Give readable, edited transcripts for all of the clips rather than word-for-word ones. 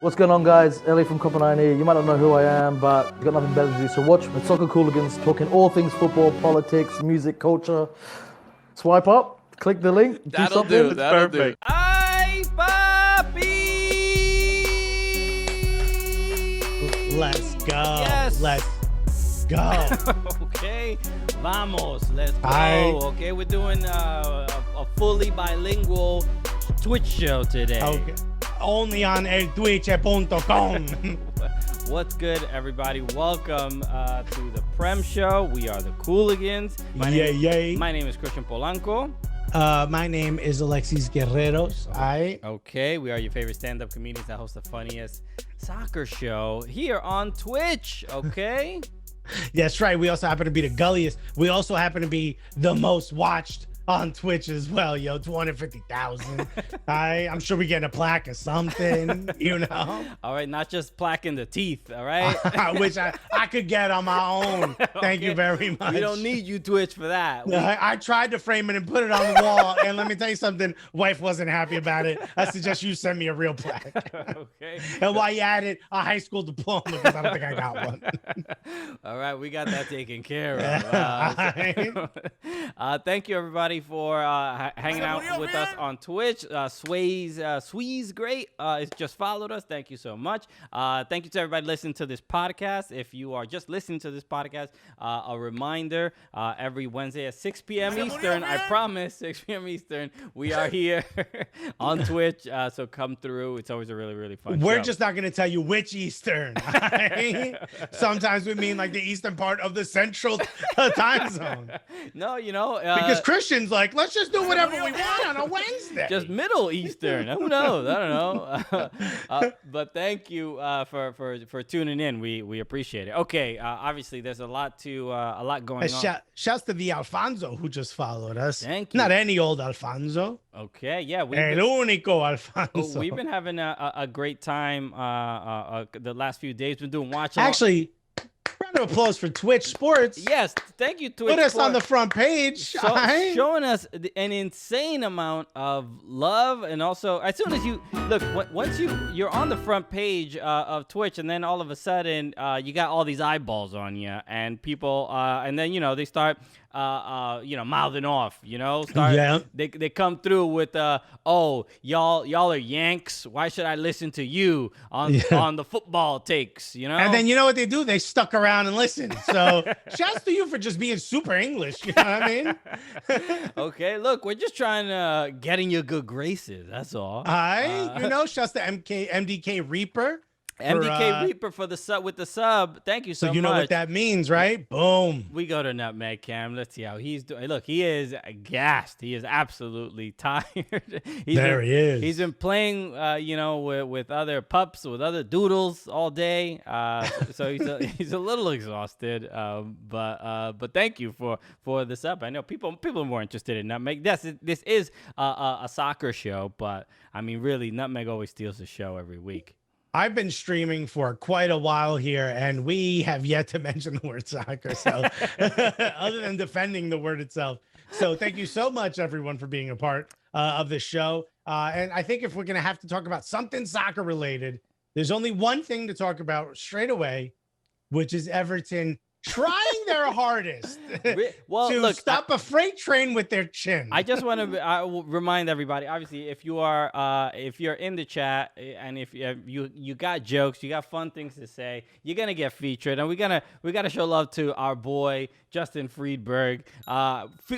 What's going on, guys? Ellie from Copenhagen here. You might not know who I am, but you've got nothing better to do. So watch the Soccer Cooligans, talking all things football, politics, music, culture. Swipe up, click the link, That'll do something. do. That'll do. Ay, papi! Let's go. Yes. Let's go. Okay, vamos. Let's go. Aye. Okay, we're doing a fully bilingual Twitch show today. Okay. Only on eltwitch.com. What's good, everybody? Welcome to the Prem Show. We are the Cooligans. My name is Christian Polanco. My name is Alexis Guerreros. Okay, we are your favorite stand-up comedians that host the funniest soccer show here on Twitch. Okay. That's right. We also happen to be the gulliest. We also happen to be the most watched on Twitch as well, yo. 250,000. I'm sure we're getting a plaque or something, you know. All right, not just plaque in the teeth, all right? Which I could get on my own. Thank you very much. We don't need you, Twitch, for that. I tried to frame it and put it on the wall, and let me tell you something, wife wasn't happy about it. I suggest you send me a real plaque. Okay. And while you at it, a high school diploma, because I don't think I got one. All right, we got that taken care of. Thank you, everybody, for hanging out with us on Twitch. Sweeze Great has just followed us. Thank you so much. Thank you to everybody listening to this podcast. If you are just listening to this podcast, a reminder, every Wednesday at 6 p.m. Eastern, I promise, 6 p.m. Eastern, we are here on Twitch. So come through. It's always a really, really fun We're show. just not going to tell you which Eastern. Sometimes we mean like the eastern part of the central time zone. No, you know. Because Christian's like, let's just do whatever we want on a Wednesday. Just Middle Eastern. Who knows? I don't know. But thank you for tuning in. We appreciate it. Okay. Obviously, there's a lot going on. Shouts to the Alfonso who just followed us. Thank you. Not any old Alfonso. Okay. Yeah. El único Alfonso. We've been having a great time the last few days. We've been doing watch. Actually, round of applause for Twitch Sports. Yes, thank you, Twitch. Put us on the front page. Showing us an insane amount of love, and also as soon as you look, once you're on the front page of Twitch, and then all of a sudden you got all these eyeballs on you, and people, and then they start. Mouthing off, they come through with, oh, y'all are Yanks. Why should I listen to you on the football takes, And then you know what they do? They stuck around and listened. So shouts to you for just being super English. You know what I mean? Okay, look, we're just trying to get in your good graces. That's all. Shouts to MDK Reaper. Reaper for the sub with the sub. Thank you so much. So you know what that means, right? Boom. We go to Nutmeg Cam. Let's see how he's doing. Look, he is gassed. He is absolutely tired. He is. He's been playing, with other pups, with other doodles all day. So he's a little exhausted. But thank you for the sub. I know people are more interested in Nutmeg. This is a soccer show, but I mean, really, Nutmeg always steals the show every week. I've been streaming for quite a while here, and we have yet to mention the word soccer. So other than defending the word itself. So thank you so much, everyone, for being a part of this show. And I think if we're going to have to talk about something soccer related, there's only one thing to talk about straight away, which is Everton trying their hardest to stop a freight train with their chin. I just want to remind everybody, obviously, if you're in the chat and if you got jokes, you got fun things to say, you're gonna get featured, and we gotta show love to our boy Justin Friedberg.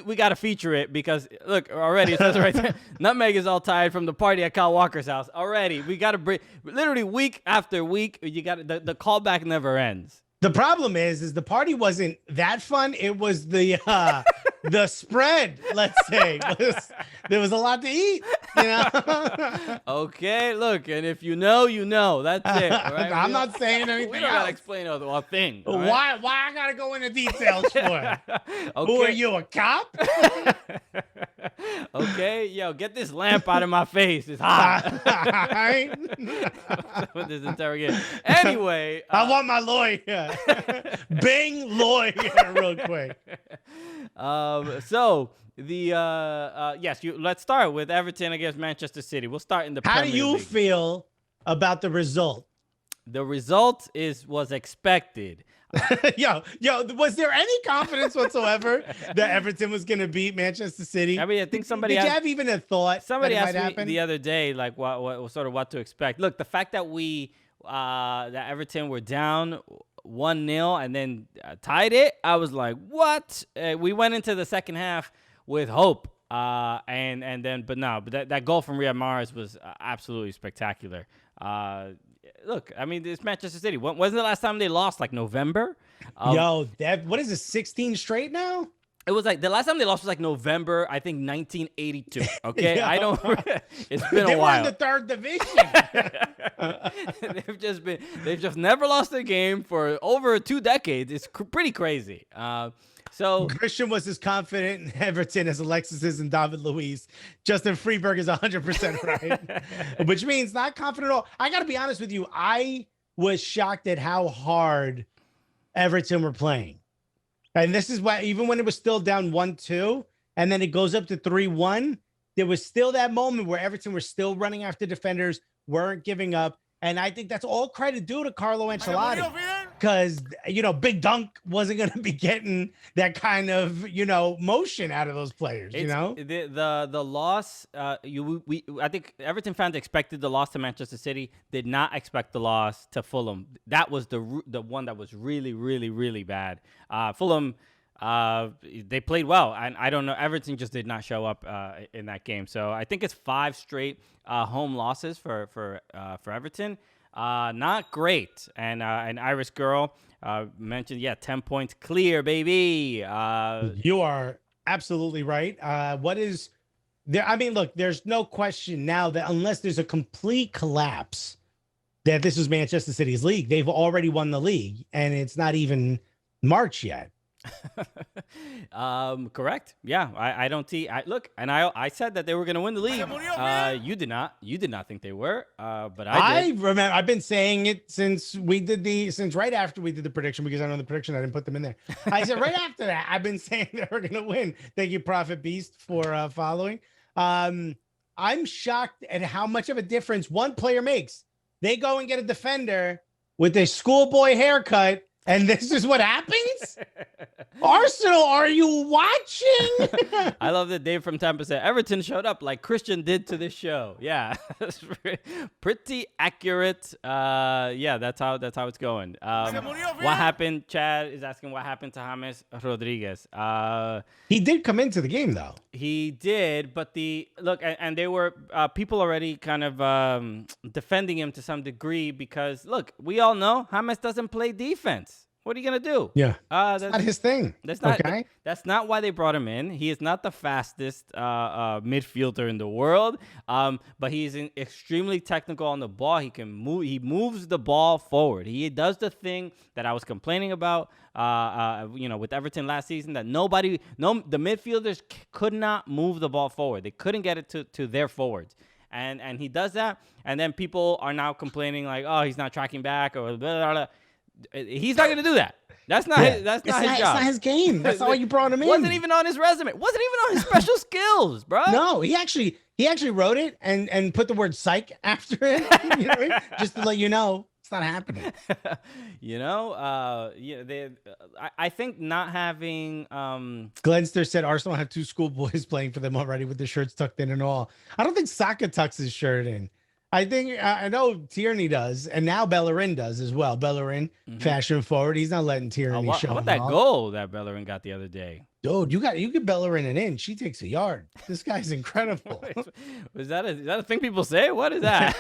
We gotta feature it because look, already it says right there, Nutmeg is all tired from the party at Kyle Walker's house. Already, we gotta bring literally week after week. You got the callback never ends. The problem is the party wasn't that fun. It was the spread, let's say. There was a lot to eat, Okay, look, and if you know, that's it. Right? I'm not saying anything. We don't gotta explain a thing. Right? Why I gotta go into details for? Okay. Who are you, a cop? Okay, yo, get this lamp out of my face. It's hot. With this interrogation. Anyway, I want my lawyer. Bing lawyer, real quick. So the let's start with Everton against Manchester City. We'll start in the How Premier do you League. feel about the result? The result was expected. yo, was there any confidence whatsoever that Everton was going to beat Manchester City? I mean, I think somebody did you have even a thought? Somebody that it asked might me happen? the other day, like what to expect. Look, the fact that that Everton were down 1-0 and then tied it, I was like, what? We went into the second half with hope, but that goal from Riyad Mahrez was absolutely spectacular. Look, I mean, it's Manchester City. Wasn't the last time they lost, like November? What is it, 16 straight now? It was like the last time they lost was like November, I think 1982. Okay, I don't. It's been a while. They were in the third division. They've just never lost a game for over 2 decades. It's pretty crazy. So Christian was as confident in Everton as Alexis is in David Luiz. Justin Freeberg is 100% right, which means not confident at all. I got to be honest with you. I was shocked at how hard Everton were playing. And this is why, even when it was still down 1-2, and then it goes up to 3-1, there was still that moment where Everton were still running after defenders, weren't giving up. And I think that's all credit due to Carlo Ancelotti, because, Big Dunk wasn't going to be getting that kind of, motion out of those players, The loss, I think Everton fans expected the loss to Manchester City, did not expect the loss to Fulham. That was the one that was really, really, really bad. Fulham, they played well, and I don't know, Everton just did not show up in that game. So I think it's 5 straight home losses for Everton. Not great. And an Irish girl mentioned, 10 points clear, baby. You are absolutely right. What is there? I mean, look, there's no question now that unless there's a complete collapse, that this is Manchester City's league. They've already won the league, and it's not even March yet. Correct. Yeah, I don't see. I said that they were going to win the league. You did not. You did not think they were. But I did. Remember. I've been saying it since right after we did the prediction, because I know the prediction, I didn't put them in there. I said right after that, I've been saying they were going to win. Thank you, Prophet Beast, for following. I'm shocked at how much of a difference one player makes. They go and get a defender with a schoolboy haircut, and this is what happens? Arsenal, are you watching? I love that Dave from Tampa said Everton showed up like Christian did to this show. Yeah, that's pretty accurate. That's how it's going. What happened? Chad is asking what happened to James Rodriguez. He did come into the game though. He did, but and they were people already kind of defending him to some degree because look, we all know James doesn't play defense. What are you gonna do? Yeah, that's not his thing. That's not. Okay? That's not why they brought him in. He is not the fastest midfielder in the world, but he's extremely technical on the ball. He can move. He moves the ball forward. He does the thing that I was complaining about, with Everton last season. That the midfielders could not move the ball forward. They couldn't get it to their forwards. And he does that. And then people are now complaining like, oh, he's not tracking back or blah, blah, blah. He's not going to do that. That's not his job. It's not his game. That's not why you brought him in. Wasn't even on his resume. Wasn't even on his special skills, bro. No, he actually wrote it and put the word psych after it. You know what I mean? Just to let you know it's not happening. I think not having Glenster said Arsenal have 2 schoolboys playing for them already with the shirts tucked in and all. I don't think Saka tucks his shirt in. I think I know Tierney does, and now Bellerin does as well. Bellerin, fashion forward, he's not letting Tierney show. How about that goal that Bellerin got the other day? Dude, you get Bellerin it in. She takes a yard. This guy's incredible. Is that a thing people say? What is that?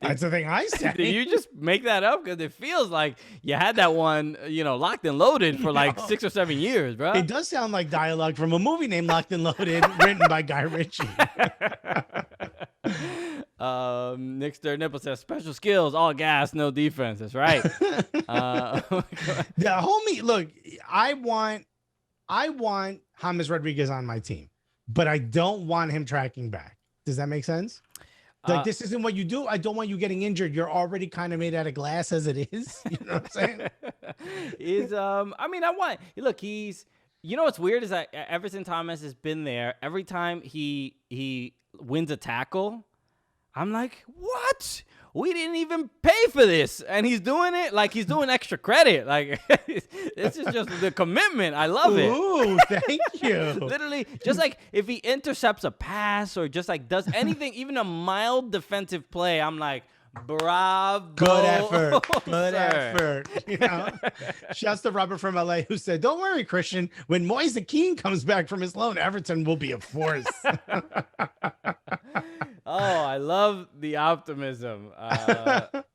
That's the thing I say. Did you just make that up? Because it feels like you had that one, locked and loaded for like 6 or 7 years, bro. It does sound like dialogue from a movie named Locked and Loaded, written by Guy Ritchie. Nick Sternipple says special skills, all gas, no defense. That's right. The homie, look, I want James Rodriguez on my team, but I don't want him tracking back. Does that make sense? Like, this isn't what you do. I don't want you getting injured. You're already kind of made out of glass as it is. You know what I'm saying? He's, what's weird is that ever since Thomas has been there, every time he wins a tackle, I'm like, what? we didn't even pay for this, and he's doing it like he's doing extra credit. Like this is just the commitment. I love it. Ooh, thank you. Literally, just like if he intercepts a pass or just like does anything, even a mild defensive play, I'm like, bravo. Good effort. Good sir. effort. You know? Shouts to Robert from LA who said, "Don't worry, Christian. When Moise Keane comes back from his loan, Everton will be a force." Oh, I love the optimism.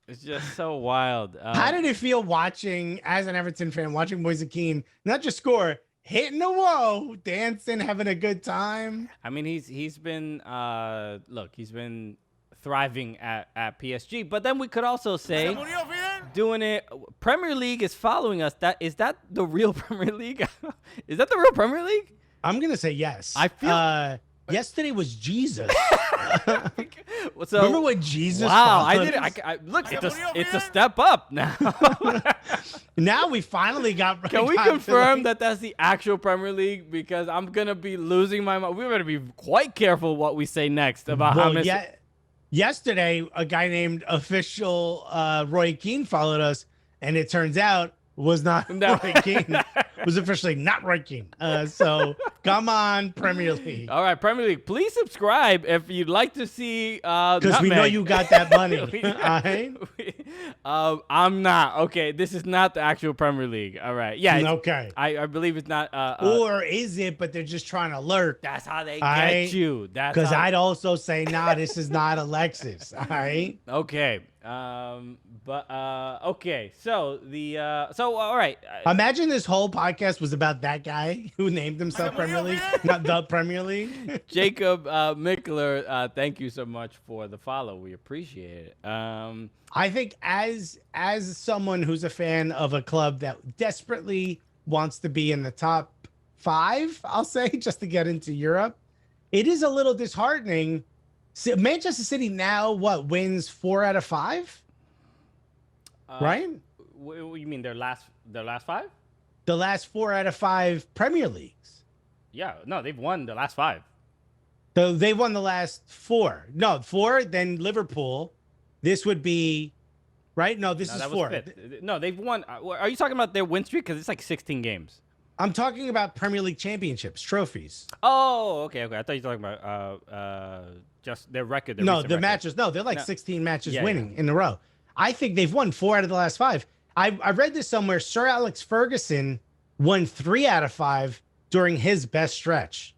It's just so wild. How did it feel watching, as an Everton fan, watching Moise Keane not just score, hitting the wall, dancing, having a good time? I mean, he's been he's been thriving at PSG, but then we could also say doing it. Premier League is following us. Is that the real Premier League? Is that the real Premier League? I'm gonna say yes. I feel yesterday was Jesus. So, remember when Jesus? Wow, I did it. Look, it's a step up now. Now we finally got. Can we confirm that that's the actual Premier League? Because I'm gonna be losing my mind. We're gonna be quite careful what we say next about how many. Yesterday, a guy named Official Roy Keane followed us, and it turns out was not Roy Keane. Was officially not Roy Keane. So come on, Premier League. All right, Premier League. Please subscribe if you'd like to see. Because we know you got that money. I'm not. Okay, this is not the actual Premier League. All right. Yeah. Okay. I believe it's not. Or is it? But they're just trying to lurk. That's how they get you. That's because I'd also say, nah, this is not Alexis. All right. Okay. Okay. So all right. Imagine this whole podcast was about that guy who named himself Premier League, not the Premier League. Jacob Mickler, thank you so much for the follow. We appreciate it. I think as someone who's a fan of a club that desperately wants to be in the top 5, I'll say, just to get into Europe, it is a little disheartening. Manchester City now wins 4 out of 5, right? What you mean their last 5? The last 4 out of 5 Premier Leagues. Yeah, no, they've won the last 5. So they won the last 4. No, 4. Then Liverpool. This would be right. No, this is 4. No, they've won. Are you talking about their win streak? Because it's like 16 games. I'm talking about Premier League championships, trophies. Oh, okay. I thought you were talking about just their record. No, the matches. No, they're like 16 matches winning in a row. I think they've won 4 out of the last 5. I read this somewhere. Sir Alex Ferguson won 3 out of 5 during his best stretch.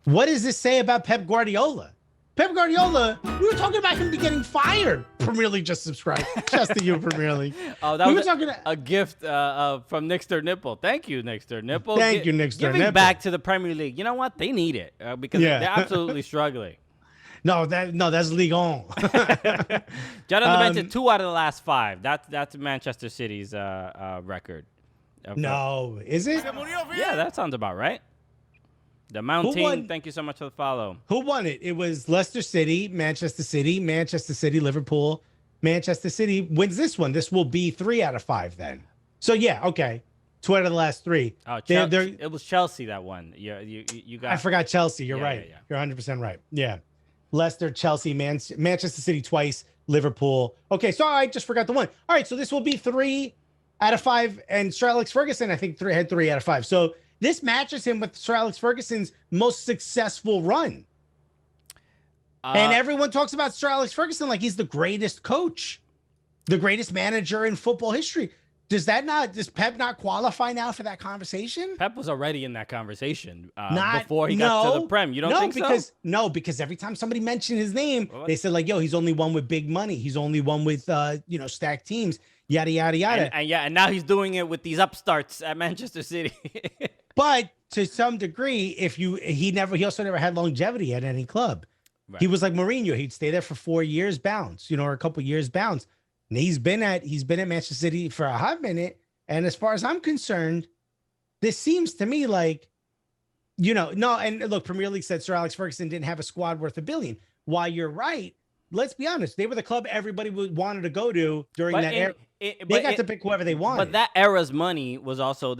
What does this say about Pep Guardiola? Pep Guardiola, we were talking about him getting fired. Premier League just subscribed. Just to you, Premier League. Oh, that was a gift from Nixter Nipple. Thank you, Nixter Nipple. Thank you, Nixter Nipple. Giving back to the Premier League. You know what? They need it because they're absolutely struggling. No, that's Ligue 1. Jonathan mentioned 2 out of the last 5. That's Manchester City's record. No, is it? Yeah, that sounds about right. The Mountain, thank you so much for the follow. Who won it? It was Leicester City, Manchester City, Liverpool. Manchester City wins this one. This will be 3 out of 5 then. So yeah, okay. 2 out of the last 3. Oh, it was Chelsea that won. You got. I forgot Chelsea. You're right. Yeah. You're 100% right. Yeah. Leicester, Chelsea, Manchester City twice, Liverpool. Okay, so I just forgot the one. All right, so this will be 3 out of 5, and Sir Alex Ferguson, I think, had 3 out of 5. So this matches him with Sir Alex Ferguson's most successful run. And everyone talks about Sir Alex Ferguson like he's the greatest coach, the greatest manager in football history. Does Pep not qualify now for that conversation? Pep was already in that conversation before he got to the Prem. You don't think so? No, because every time somebody mentioned his name, they said like, yo, he's only won with big money. He's only won with, stacked teams, yada, yada, yada. And now he's doing it with these upstarts at Manchester City. But to some degree, he also never had longevity at any club. Right. He was like Mourinho. He'd stay there for 4 years, bounce, or a couple years, bounce. And he's been at Manchester City for a hot minute. And as far as I'm concerned, this seems to me like, no. And look, Premier League said Sir Alex Ferguson didn't have a squad worth $1 billion. While you're right, let's be honest, they were the club everybody wanted to go to during that era. They got to pick whoever they wanted. But that era's money was also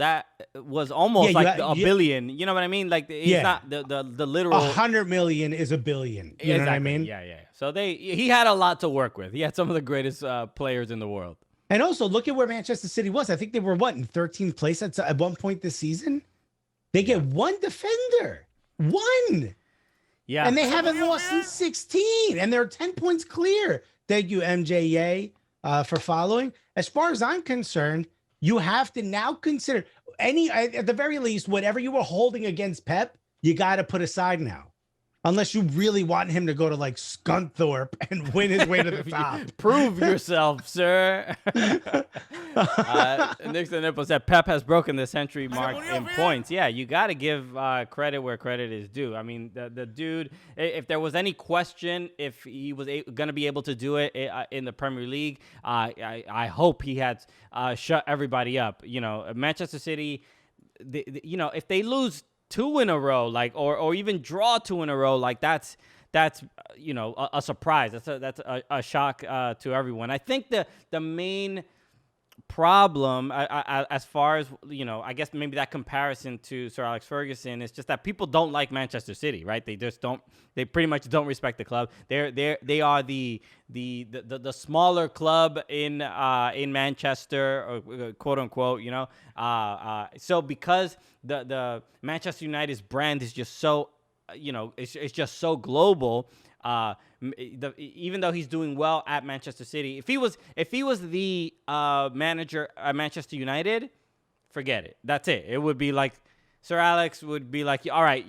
almost like a billion. You know what I mean? Like it's not the literal. 100 million is a billion. You know what I mean? Yeah. So he had a lot to work with. He had some of the greatest players in the world. And also look at where Manchester City was. I think they were in 13th place at one point this season. They get one defender, one. Yeah. And they haven't lost since 16, and they're 10 points clear. Thank you, MJA, for following. As far as I'm concerned, you have to now consider at the very least, whatever you were holding against Pep, you got to put aside now. Unless you really want him to go to like Scunthorpe and win his way to the top. Prove yourself, sir. Nixon Nipple said Pep has broken the century mark in points. Yeah, you got to give credit where credit is due. I mean, the dude, if there was any question if he was going to be able to do it in the Premier League, I hope he had shut everybody up. You know, Manchester City, if they lose 2 in a row, like or even draw 2 in a row, like that's a surprise. That's a shock to everyone. I think the main problem, as far as I guess maybe that comparison to Sir Alex Ferguson is just that people don't like Manchester City, right? They just don't. They pretty much don't respect the club. They are the smaller club in Manchester, or quote unquote, So because the Manchester United's brand is just so, it's just so global. Even though he's doing well at Manchester City, if he was the manager at Manchester United, forget it. That's it. It would be like Sir Alex would be like, all right,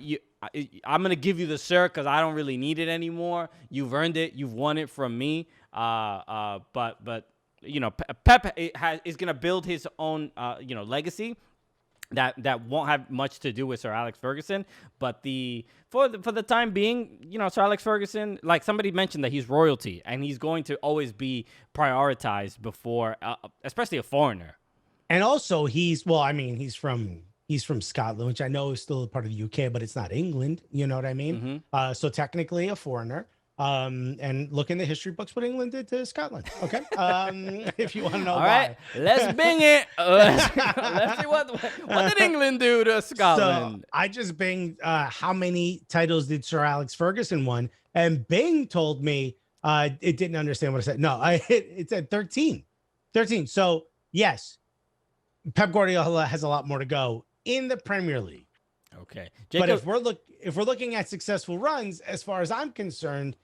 I'm gonna give you the sir because I don't really need it anymore. You've earned it. You've won it from me. But Pep is gonna build his own legacy. That won't have much to do with Sir Alex Ferguson, but for the time being, Sir Alex Ferguson, like somebody mentioned, that he's royalty and he's going to always be prioritized before, especially a foreigner. And also he's from Scotland, which I know is still a part of the UK, but it's not England. You know what I mean? Mm-hmm. So technically a foreigner. And look in the history books what England did to Scotland. Okay. If you want to know All why. Right, let's bing it. Let's see what did England do to Scotland. So I just binged how many titles did Sir Alex Ferguson won, and Bing told me it didn't understand what I said. No, it said 13. So yes, Pep Guardiola has a lot more to go in the Premier League. Okay. Jacob, but if we're looking at successful runs, as far as I'm concerned,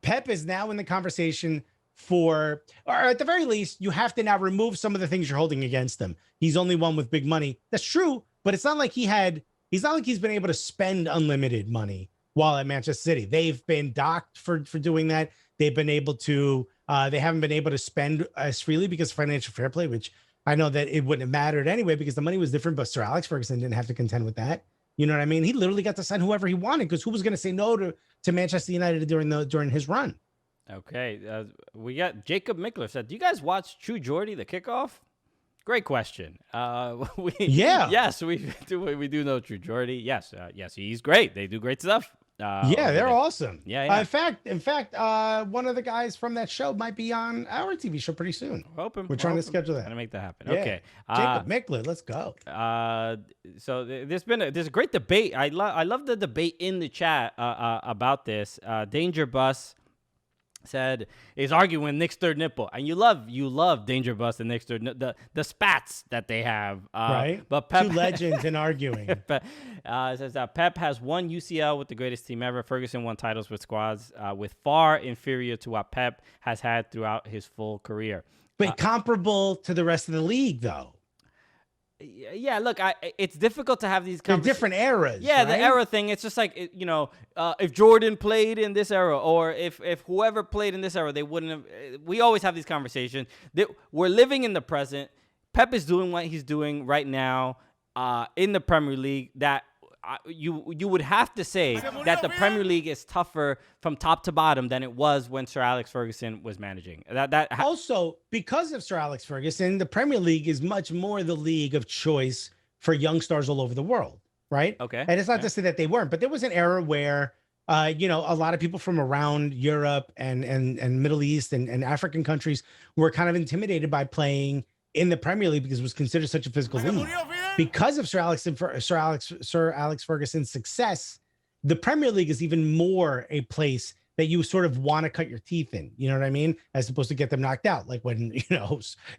Pep is now in the conversation or at the very least, you have to now remove some of the things you're holding against him. He's only one with big money. That's true, but it's not like he's been able to spend unlimited money while at Manchester City. They've been docked for doing that. They've been able to, they haven't been able to spend as freely because of financial fair play, which I know that it wouldn't have mattered anyway because the money was different, but Sir Alex Ferguson didn't have to contend with that. You know what I mean? He literally got to sign whoever he wanted because who was going to say no to Manchester United during his run? Okay, we got Jacob Mickler said, "Do you guys watch True Geordie, the kickoff?" Great question. Yes, we do know True Geordie. Yes, he's great. They do great stuff. They're awesome. Yeah. In fact, one of the guys from that show might be on our TV show pretty soon. We're trying to schedule that. Gonna make that happen. Yeah. Okay. Jacob Mickler, let's go. So there's a great debate. I love the debate in the chat about this. Danger Bus said is arguing Nick's third nipple, and you love Danger Bus and Nick's third the spats that they have, right? But Pep, two legends in arguing. Says that Pep has won UCL with the greatest team ever. Ferguson won titles with squads with far inferior to what Pep has had throughout his full career, but comparable to the rest of the league, though. Yeah, look, it's difficult to have these different eras. Yeah, right? The era thing. It's just like if Jordan played in this era, or if whoever played in this era, they wouldn't have. We always have these conversations. We're living in the present. Pep is doing what he's doing right now in the Premier League. That you would have to say that the Premier League is tougher from top to bottom than it was when Sir Alex Ferguson was managing. Also, because of Sir Alex Ferguson, the Premier League is much more the league of choice for young stars all over the world, right? Okay. And it's not to say that they weren't, but there was an era where a lot of people from around Europe and Middle East and African countries were kind of intimidated by playing in the Premier League because it was considered such a physical league. Because of Sir Alex Ferguson's success, the Premier League is even more a place that you sort of want to cut your teeth in. You know what I mean? As opposed to get them knocked out, like when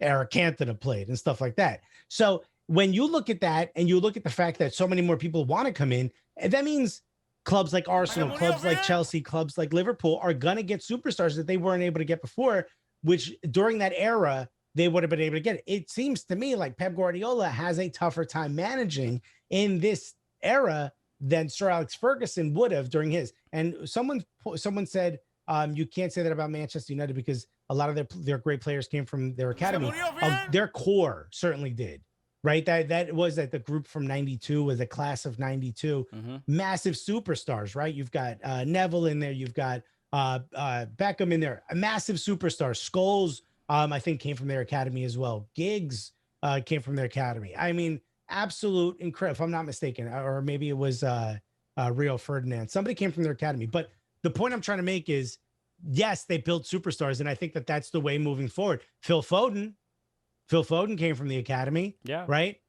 Eric Cantona played and stuff like that. So when you look at that and you look at the fact that so many more people want to come in, that means clubs like Arsenal, clubs like Chelsea, clubs like Liverpool are going to get superstars that they weren't able to get before, which during that era, they would have been able to get. It seems to me like Pep Guardiola has a tougher time managing in this era than Sir Alex Ferguson would have during his. And someone said, you can't say that about Manchester United because a lot of their great players came from their academy. Their core certainly did. Right, that was that the group from '92 was a class of '92, massive superstars. Right, you've got Neville in there, you've got Beckham in there, a massive superstar. Scholes, I think, came from their academy as well. Giggs came from their academy. I mean, absolute incredible. If I'm not mistaken, or maybe it was Rio Ferdinand. Somebody came from their academy. But the point I'm trying to make is, yes, they built superstars, and I think that that's the way moving forward. Phil Foden came from the academy. Yeah. Right.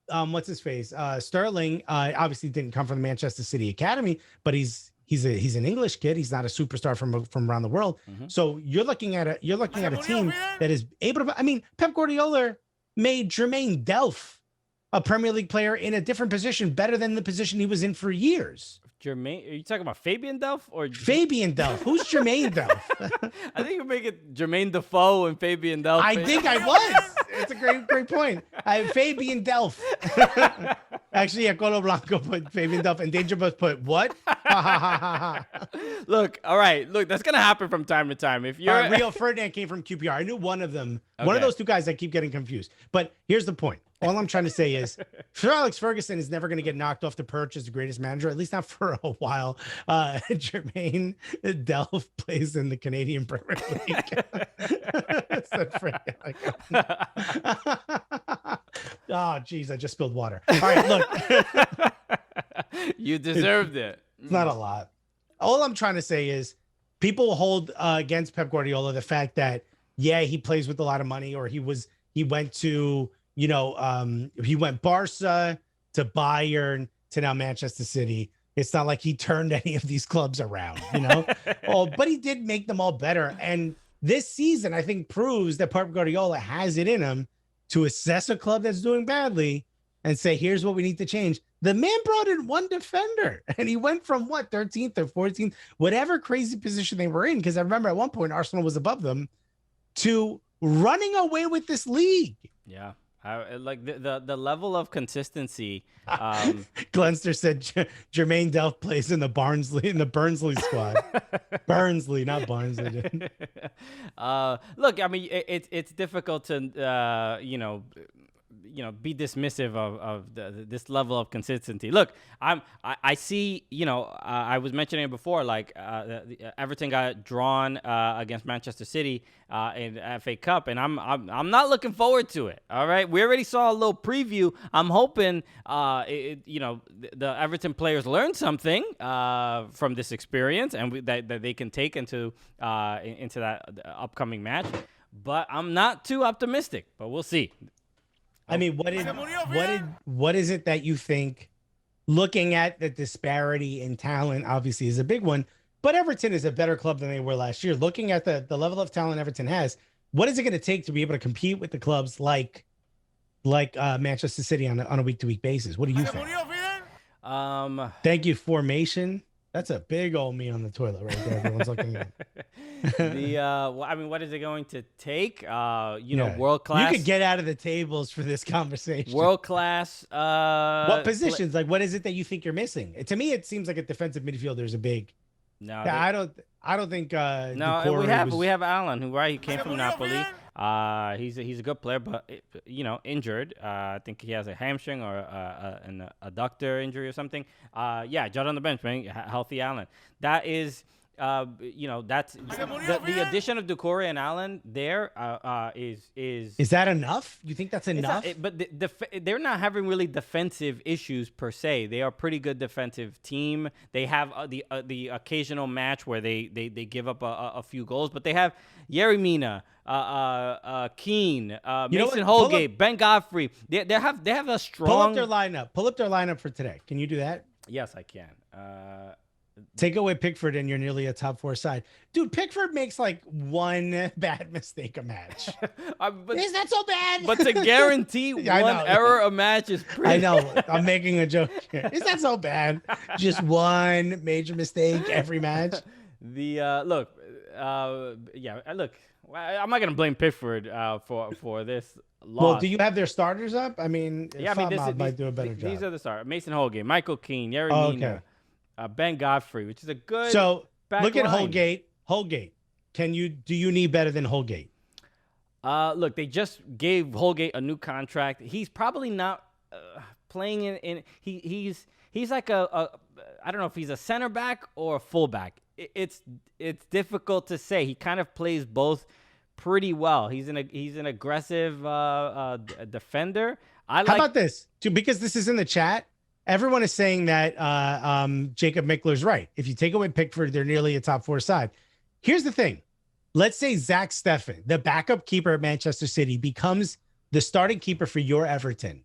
What's his face? Sterling obviously didn't come from the Manchester City Academy, but he's an English kid. He's not a superstar from around the world. So you're looking at a team that is able to. I mean, Pep Guardiola made Jermaine Delph a Premier League player in a different position, better than the position he was in for years. Jermaine, are you talking about Fabian Delph or Fabian Delph? Who's Jermaine Delph? I think you're making Jermaine Defoe and Fabian Delph. I think I was. It's a great point. Fabian Delph. Actually, yeah, Colo Blanco put Fabian Delph, and Danger Bus put what? Look, all right. Look, that's gonna happen from time to time. If you're Rio Ferdinand came from QPR, I knew one of them. Okay. One of those two guys. I keep getting confused. But here's the point. All I'm trying to say is, Sir Alex Ferguson is never going to get knocked off the perch as the greatest manager, at least not for a while. Jermaine Delph plays in the Canadian Premier League. Oh, geez, I just spilled water. All right, look. You deserved it. It's not a lot. All I'm trying to say is people hold against Pep Guardiola the fact that, yeah, he plays with a lot of money, or he went to... he went Barca to Bayern to now Manchester City. It's not like he turned any of these clubs around, but he did make them all better. And this season, I think, proves that Pep Guardiola has it in him to assess a club that's doing badly and say, here's what we need to change. The man brought in one defender, and he went from 13th or 14th, whatever crazy position they were in. Because I remember at one point Arsenal was above them, to running away with this league. Yeah. Like the level of consistency. Glenster said Jermaine Delph plays in the Burnsley squad. Burnsley, not Barnsley. Look, I mean, it's difficult to be dismissive of this level of consistency. Look, I see, I was mentioning it before, like Everton got drawn against Manchester City in FA Cup, and I'm not looking forward to it. All right, we already saw a little preview. I'm hoping the Everton players learn something from this experience, and that they can take into that upcoming match. But I'm not too optimistic. But we'll see. I mean, what is it that you think, looking at the disparity in talent, obviously is a big one, but Everton is a better club than they were last year. Looking at the level of talent Everton has, what is it going to take to be able to compete with the clubs like Manchester City on a week-to-week basis? What do you think? Thank you, Formation. That's a big old me on the toilet right there. Everyone's looking at I mean, what is it going to take? World class. You could get out of the tables for this conversation. World class. What positions? What is it that you think you're missing? To me, it seems like a defensive midfielder is a big. No, I don't think. No, we have Alan, who he came from Napoli. He's a good player, but injured. I think he has a hamstring or an adductor injury or something. Judd on the bench, man. Healthy Allen. That is that's the addition of Doucouré and Allen there Is that enough? You think that's enough? But they're not having really defensive issues per se. They are a pretty good defensive team. They have the occasional match where they give up a few goals, but they have Yerry Mina, Keane, Mason Holgate, Ben Godfrey. They have a strong. Pull up their lineup. Pull up their lineup for today. Can you do that? Yes, I can. Take away Pickford and you're nearly a top 4 side. Dude, Pickford makes like one bad mistake a match. Is that so bad? But to guarantee one error a match is pretty... I know. I'm making a joke here. Is that so bad? Just one major mistake every match? Look. I'm not going to blame Pickford for this loss. Well, do you have their starters up? I mean, might do a better job. These are the starters. Mason Holgate, Michael Keane, Yerry Mina. Ben Godfrey, which is a good. So look at line. Holgate. Do you need better than Holgate? Look, they just gave Holgate a new contract. He's probably not playing in. He's like I don't know if he's a center back or a fullback. It's difficult to say. He kind of plays both pretty well. He's an aggressive defender. How about this? Because this is in the chat. Everyone is saying that Jacob Mickler's right. If you take away Pickford, they're nearly a top 4 side. Here's the thing. Let's say Zach Steffen, the backup keeper at Manchester City, becomes the starting keeper for your Everton.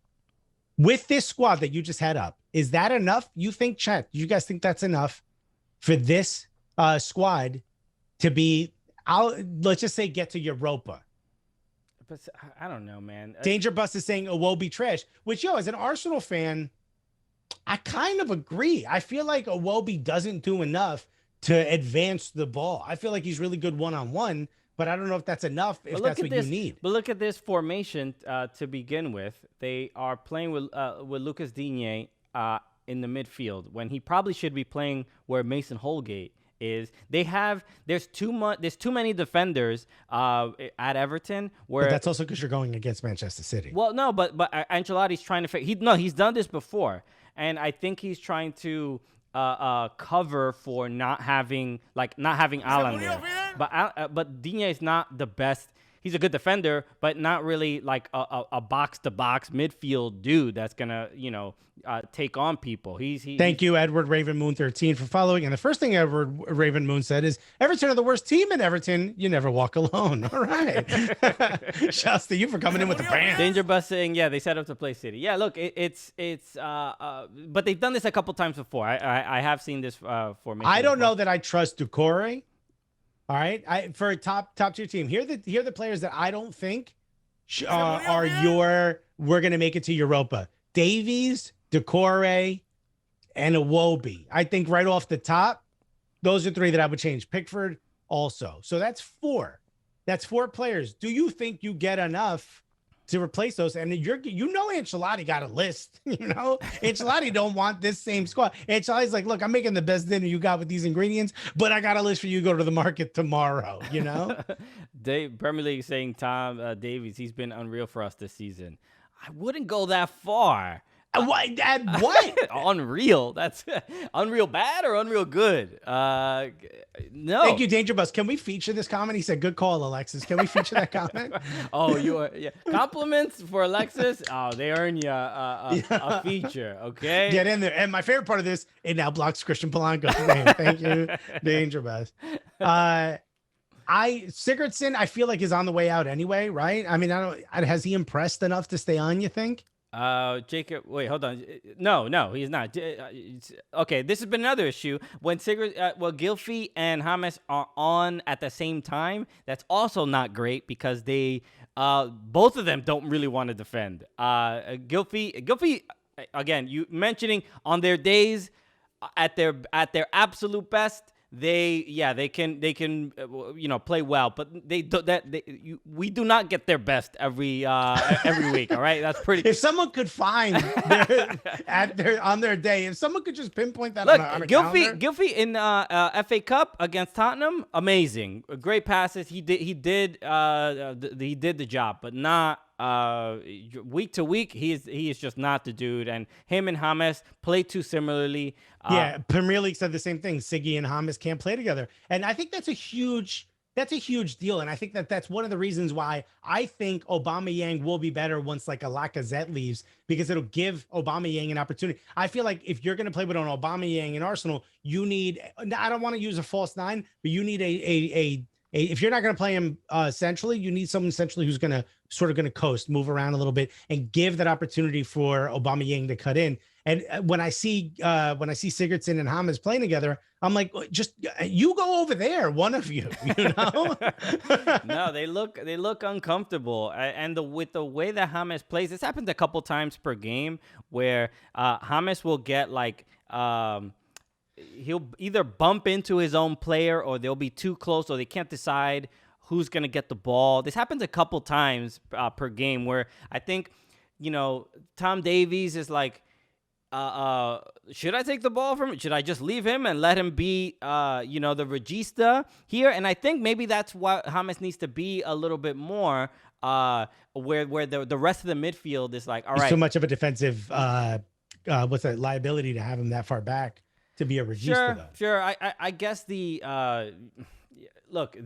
With this squad that you just had up, is that enough? You think, chat, you guys think that's enough for this squad to be, let's just say, get to Europa? But I don't know, man. Danger Bus is saying Iwobi trash, which, as an Arsenal fan, I kind of agree. I feel like Iwobi doesn't do enough to advance the ball. I feel like he's really good one-on-one, but I don't know if that's enough, if that's what you need. But look at this formation to begin with. They are playing with Lucas Digne in the midfield when he probably should be playing where Mason Holgate is. There's too many defenders at Everton. But that's also because you're going against Manchester City. Well, no, but Ancelotti's trying to he's done this before. And I think he's trying to cover for not having Alan there. But Digne is not the best. He's a good defender, but not really like a box-to-box midfield dude that's gonna take on people. Thank you, Edward Raven Moon 13, for following. And the first thing Edward Raven Moon said is, Everton are the worst team in Everton. You never walk alone. All right. Shouts to you for coming in with the band. Danger Bus saying, they set up to play City. Yeah, look, but they've done this a couple times before. I have seen this formation. I don't know that I trust Doucouré. All right, for a top tier team, here are the players that I don't think we're gonna make it to Europa. Davies, Doucouré, and Iwobi. I think right off the top, those are 3 that I would change. Pickford also. So that's 4. That's 4 players. Do you think you get enough to replace those? And Ancelotti got a list. Ancelotti don't want this same squad. Ancelotti's like, look, I'm making the best dinner you got with these ingredients, but I got a list for you to go to the market tomorrow. Premier League saying Tom Davies, he's been unreal for us this season. I wouldn't go that far. What? Unreal. That's unreal bad or unreal good? No. Thank you, Danger Bus. Can we feature this comment? He said, good call, Alexis. Can we feature that comment? Compliments for Alexis. Oh, they earn you a feature, okay? Get in there. And my favorite part of this, it now blocks Christian Polanco's name. Thank you, Danger Bus. Sigurdsson, I feel like is on the way out anyway, right? I mean, has he impressed enough to stay on, you think? Jacob, wait, hold on. No, he's not. Okay, this has been another issue. When Gylfi and James are on at the same time, that's also not great because they, both of them don't really want to defend. Gylfi, again, you mentioning on their days, at their absolute best, they can play well, but we do not get their best every week. All right, that's pretty. If someone could find on their day, if someone could just pinpoint that. Look, on a Gylfi in FA Cup against Tottenham, amazing, great passes. He did the job, but not week to week, he is just not the dude. And him and James play too similarly. Yeah, Premier League said the same thing. Siggy and James can't play together, and I think that's a huge deal. And I think that's one of the reasons why I think Aubameyang will be better once like a Lacazette leaves, because it'll give Aubameyang an opportunity. I feel like if you're going to play with an Aubameyang in Arsenal, you need, I don't want to use a false nine, but you need if you're not going to play him centrally, you need someone centrally who's going to coast, move around a little bit, and give that opportunity for Aubameyang to cut in. And when I see Sigurdsson and James playing together, I'm like, just you go over there, one of you, you know? No, they look uncomfortable, and with the way that James plays, this happens a couple times per game where James will get like he'll either bump into his own player, or they'll be too close, or they can't decide who's gonna get the ball. This happens a couple times per game where I think, Tom Davies is like, should I take the ball from him? Should I just leave him and let him be, the regista here? And I think maybe that's what James needs to be a little bit more, where the rest of the midfield is like, all right. So much of a defensive, liability to have him that far back to be a regista. Sure. I guess look,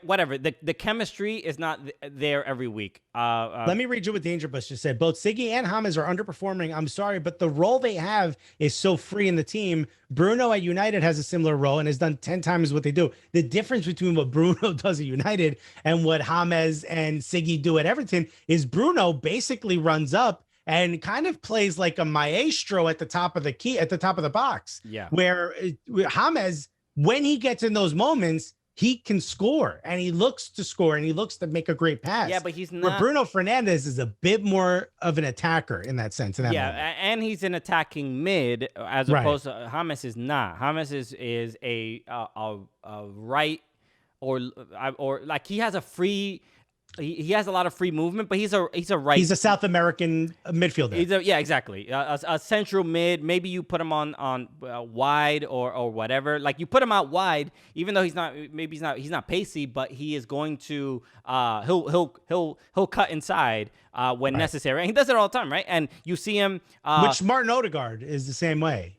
whatever. The chemistry is not there every week. Let me read you what Danger Bus just said. Both Siggy and James are underperforming. I'm sorry, but the role they have is so free in the team. Bruno at United has a similar role and has done 10 times what they do. The difference between what Bruno does at United and what James and Siggy do at Everton is Bruno basically runs up and kind of plays like a maestro at the top of the box. Yeah. Where James, when he gets in those moments, he can score, and he looks to score, and he looks to make a great pass. Yeah, but he's not. Where Bruno Fernandes is a bit more of an attacker in that sense. Moment. And he's an attacking mid, as opposed to James is not. James is a right, or like he has a free. He has a lot of free movement, but he's a right. He's a South American midfielder. Yeah, exactly. A central mid. Maybe you put him on wide or whatever. Like you put him out wide, even though he's not pacey, but he is going to he'll cut inside when necessary. And he does it all the time, right? And you see him. Which Martin Odegaard is the same way.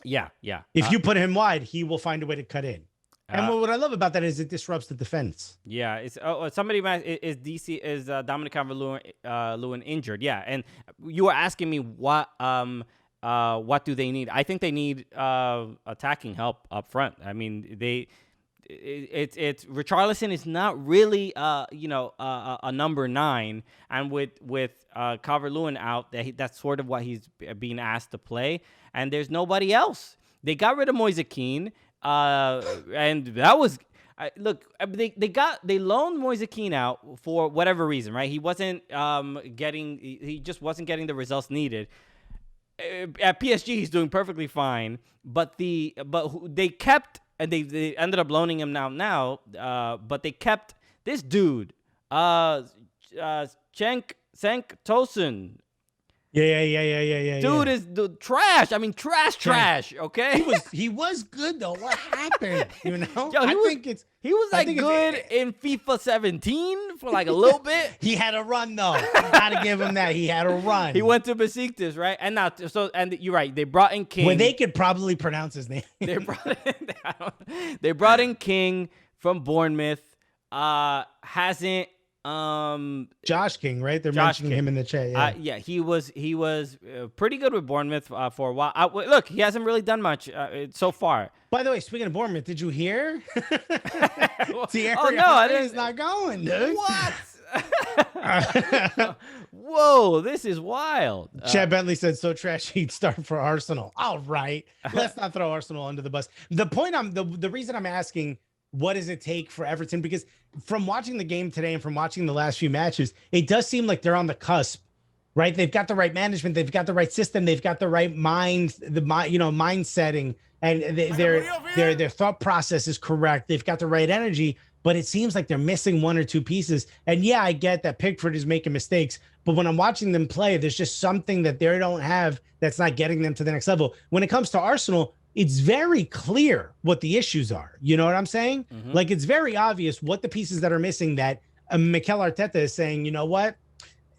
Yeah. If you put him wide, he will find a way to cut in. And what I love about that is it disrupts the defense. Yeah, it's somebody is Dominic Calvert-Lewin injured? Yeah, and you were asking me what do they need? I think they need attacking help up front. I mean, it's Richarlison is not really a number 9, and with Calvert-Lewin out, that's sort of what he's being asked to play, and there's nobody else. They got rid of Moise Kean. And that was they loaned Moise Kean out for whatever reason, right? He just wasn't getting the results needed. At PSG, he's doing perfectly fine, but they kept, and they ended up loaning him now, but they kept this dude, Cenk Tosun. Yeah. Dude is trash. I mean, trash. Okay. He was good though. What happened? Yo, he was like good in FIFA 17 for like a little bit. He had a run though. You gotta give him that. He had a run. He went to Besiktas, right? And now, and you're right. They brought in King. When they could probably pronounce his name. They brought in King from Bournemouth. Hasn't. Josh King, right? They're mentioning him in the chat. Yeah, he was pretty good with Bournemouth for a while. Look, he hasn't really done much so far. By the way, speaking of Bournemouth, did you hear? I didn't. He's not going, dude. What? Whoa, this is wild. Chad Bentley said, so trash he'd start for Arsenal. All right. Let's not throw Arsenal under the bus. The reason I'm asking, what does it take for Everton? Because from watching the game today and from watching the last few matches, it does seem like they're on the cusp, right? They've got the right management, they've got the right system, they've got the right mind setting, and their thought process is correct. They've got the right energy, but it seems like they're missing one or two pieces. And yeah, I get that Pickford is making mistakes, but when I'm watching them play, there's just something that they don't have that's not getting them to the next level. When it comes to Arsenal, it's very clear what the issues are. You know what I'm saying? Mm-hmm. Like, it's very obvious what the pieces that are missing, that Mikel Arteta is saying, you know what?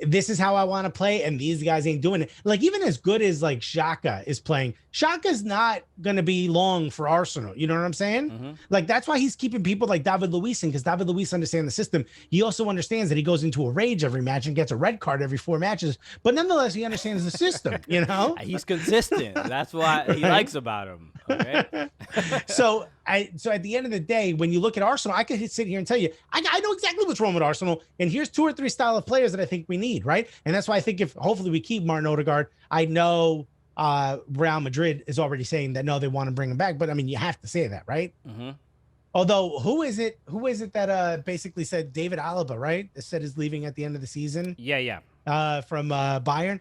this is how I want to play, and these guys ain't doing it. Like, even as good as like Xhaka is playing, Xhaka's not going to be long for Arsenal. You know what I'm saying? Like, that's why he's keeping people like David Luiz in, because David Luiz understands the system. He also understands that he goes into a rage every match and gets a red card every 4 matches, but nonetheless, he understands the system, you know? He's consistent. That's what he likes about him. Okay. So at the end of the day, when you look at Arsenal, I could sit here and tell you, I know exactly what's wrong with Arsenal. And here's 2 or 3 style of players that I think we need, right? And that's why I think if hopefully we keep Martin Odegaard, I know Real Madrid is already saying that, no, they want to bring him back. But I mean, you have to say that, right? Although, who is it that basically said David Alaba, right? That said is leaving at the end of the season? Yeah. From Bayern.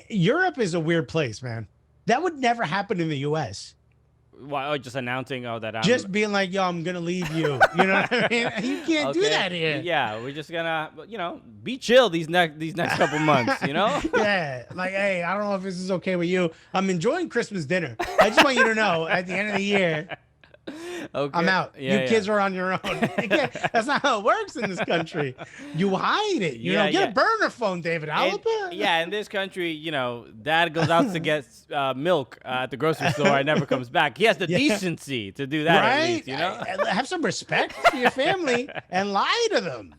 Europe is a weird place, man. That would never happen in the U.S. Why? Oh, just announcing, that I'm just being like, yo, I'm gonna leave you. You know what I mean? You can't do that here. Yeah, we're just gonna, be chill these next couple months. Yeah, like, hey, I don't know if this is okay with you. I'm enjoying Christmas dinner. I just want you to know, at the end of the year, okay. I'm out. Yeah, you kids are on your own. Again, that's not how it works in this country. You hide it. You know, get a burner phone, David Alaba. In this country, dad goes out to get milk at the grocery store and never comes back. He has the decency to do that, right? At least, Have some respect for your family and lie to them.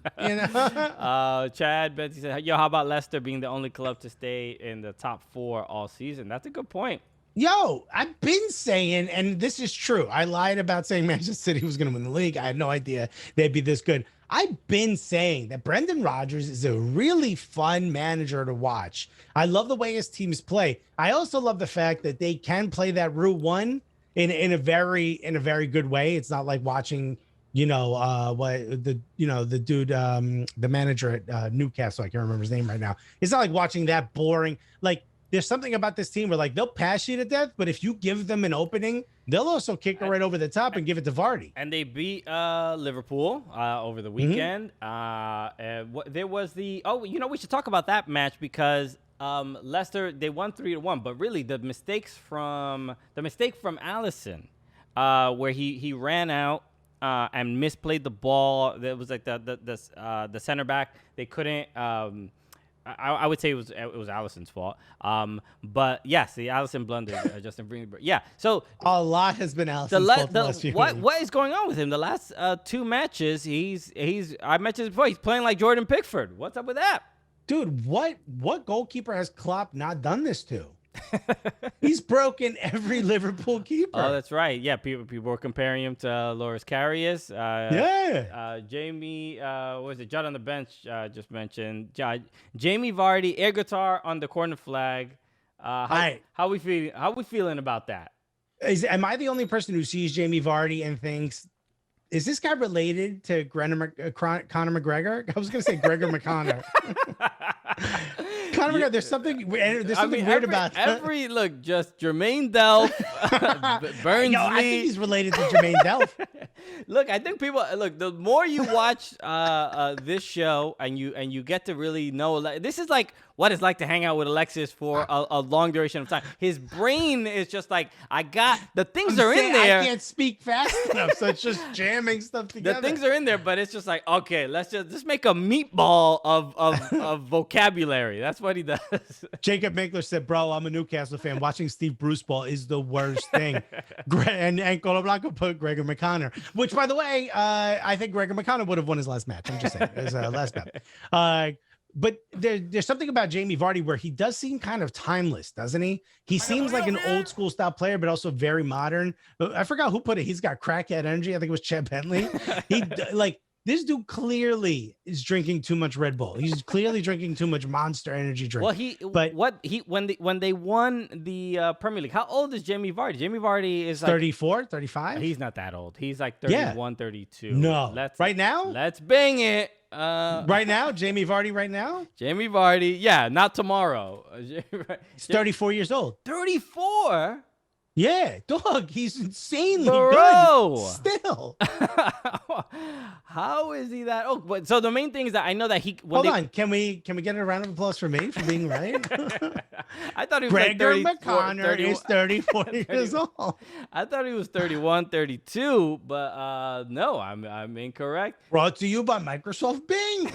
Chad Betsy said, "Yo, how about Leicester being the only club to stay in the top 4 all season?" That's a good point. Yo, I've been saying, and this is true, I lied about saying Manchester City was going to win the league. I had no idea they'd be this good. I've been saying that Brendan Rodgers is a really fun manager to watch. I love the way his teams play. I also love the fact that they can play that Route 1 in a very good way. It's not like watching, the dude, the manager at Newcastle, I can't remember his name right now. It's not like watching that boring, like, there's something about this team where, like, they'll pass you to death, but if you give them an opening, they'll also kick it right over the top and give it to Vardy. And they beat Liverpool over the weekend. There was we should talk about that match because Leicester, they won 3-1, but really the mistake from Alisson, where he ran out and misplayed the ball. That was like the center back. They couldn't. I would say it was Alisson's fault. But yes, the Alisson blunder, Justin Greenberg. Yeah. So a lot has been Alisson's fault the last few games. What is going on with him? The last 2 matches, I mentioned this before, he's playing like Jordan Pickford. What's up with that? Dude, what goalkeeper has Klopp not done this to? He's broken every Liverpool keeper. Oh, that's right. Yeah, people were comparing him to Loris Karius. Jamie, what was it? Judd on the bench just mentioned. Jamie Vardy, air guitar on the corner flag. How we feeling about that? Am I the only person who sees Jamie Vardy and thinks, is this guy related to Conor McGregor? I was going to say Gregor McConnor. Conor McGregor, there's something weird about that. Just Jermaine Delph, Burnsley. I think he's related to Jermaine Delph. Look, I think the more you watch this show and you get to really know, this is like what it's like to hang out with Alexis for a long duration of time. His brain is just like, the things are in there. I can't speak fast enough, so it's just jamming stuff together. The things are in there, but it's just like, okay, let's just make a meatball of vocabulary. That's what he does. Jacob Minkler said, bro, I'm a Newcastle fan. Watching Steve Bruce ball is the worst thing. And Colo Blanco put Gregor McConnor, which, by the way, I think Gregor McConnor would have won his last match. I'm just saying. His last match. But there's something about Jamie Vardy where he does seem kind of timeless, doesn't he? He seems like an old school style player, but also very modern. I forgot who put it. He's got crackhead energy. I think it was Chet Bentley. This dude clearly is drinking too much Red Bull. He's clearly drinking too much Monster Energy drink. Well, when they won the Premier League, how old is Jamie Vardy? Jamie Vardy is like 34, 35. He's not that old. He's like 31, 32. No. Right now? Let's bang it. Right now? Jamie Vardy right now? Jamie Vardy. Yeah, not tomorrow. He's 34 years old. 34? Yeah, dog. He's insanely Bro. good. Still. How is he that? Oh, but so the main thing is that I know that he. Hold on. Can we get a round of applause for me for being right? I thought he was Gregor like McConnor is 34 years old. I thought he was 31, 32, but no, I'm incorrect. Brought to you by Microsoft Bing.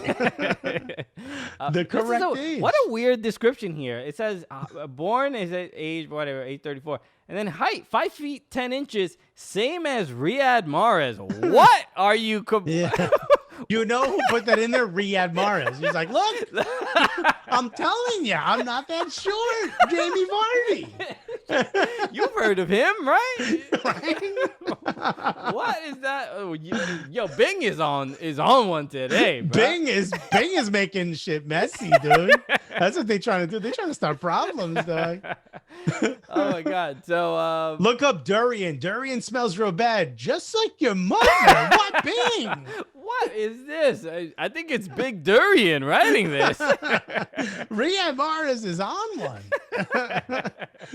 The correct age. What a weird description here. It says born is at age whatever, age 34, and then height 5 feet 10 inches, same as Riyad Mahrez. What are you? Yeah. You know who put that in there? Riyad Mahrez. He's like, look, I'm telling you, I'm not that short. Jamie Vardy. You've heard of him, right? Right? What is that? Oh, yo, Bing is on one today, bro. Bing is making shit messy, dude. That's what they're trying to do. They're trying to start problems, dog. Oh my God. So look up Durian. Durian smells real bad, just like your mother. What, Bing? What is this? I think it's Big Durian writing this. Riyad Mahrez is on one.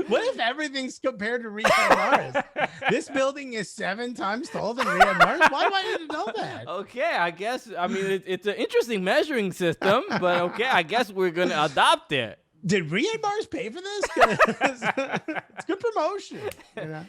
What if everything's compared to Riyad Mahrez? This building is 7 times taller than Riyad Mahrez. Why do I need to know that? Okay, I guess. I mean, it's an interesting measuring system, but okay, I guess we're gonna adopt it. Did Riyad Mahrez pay for this? It's good promotion. You know?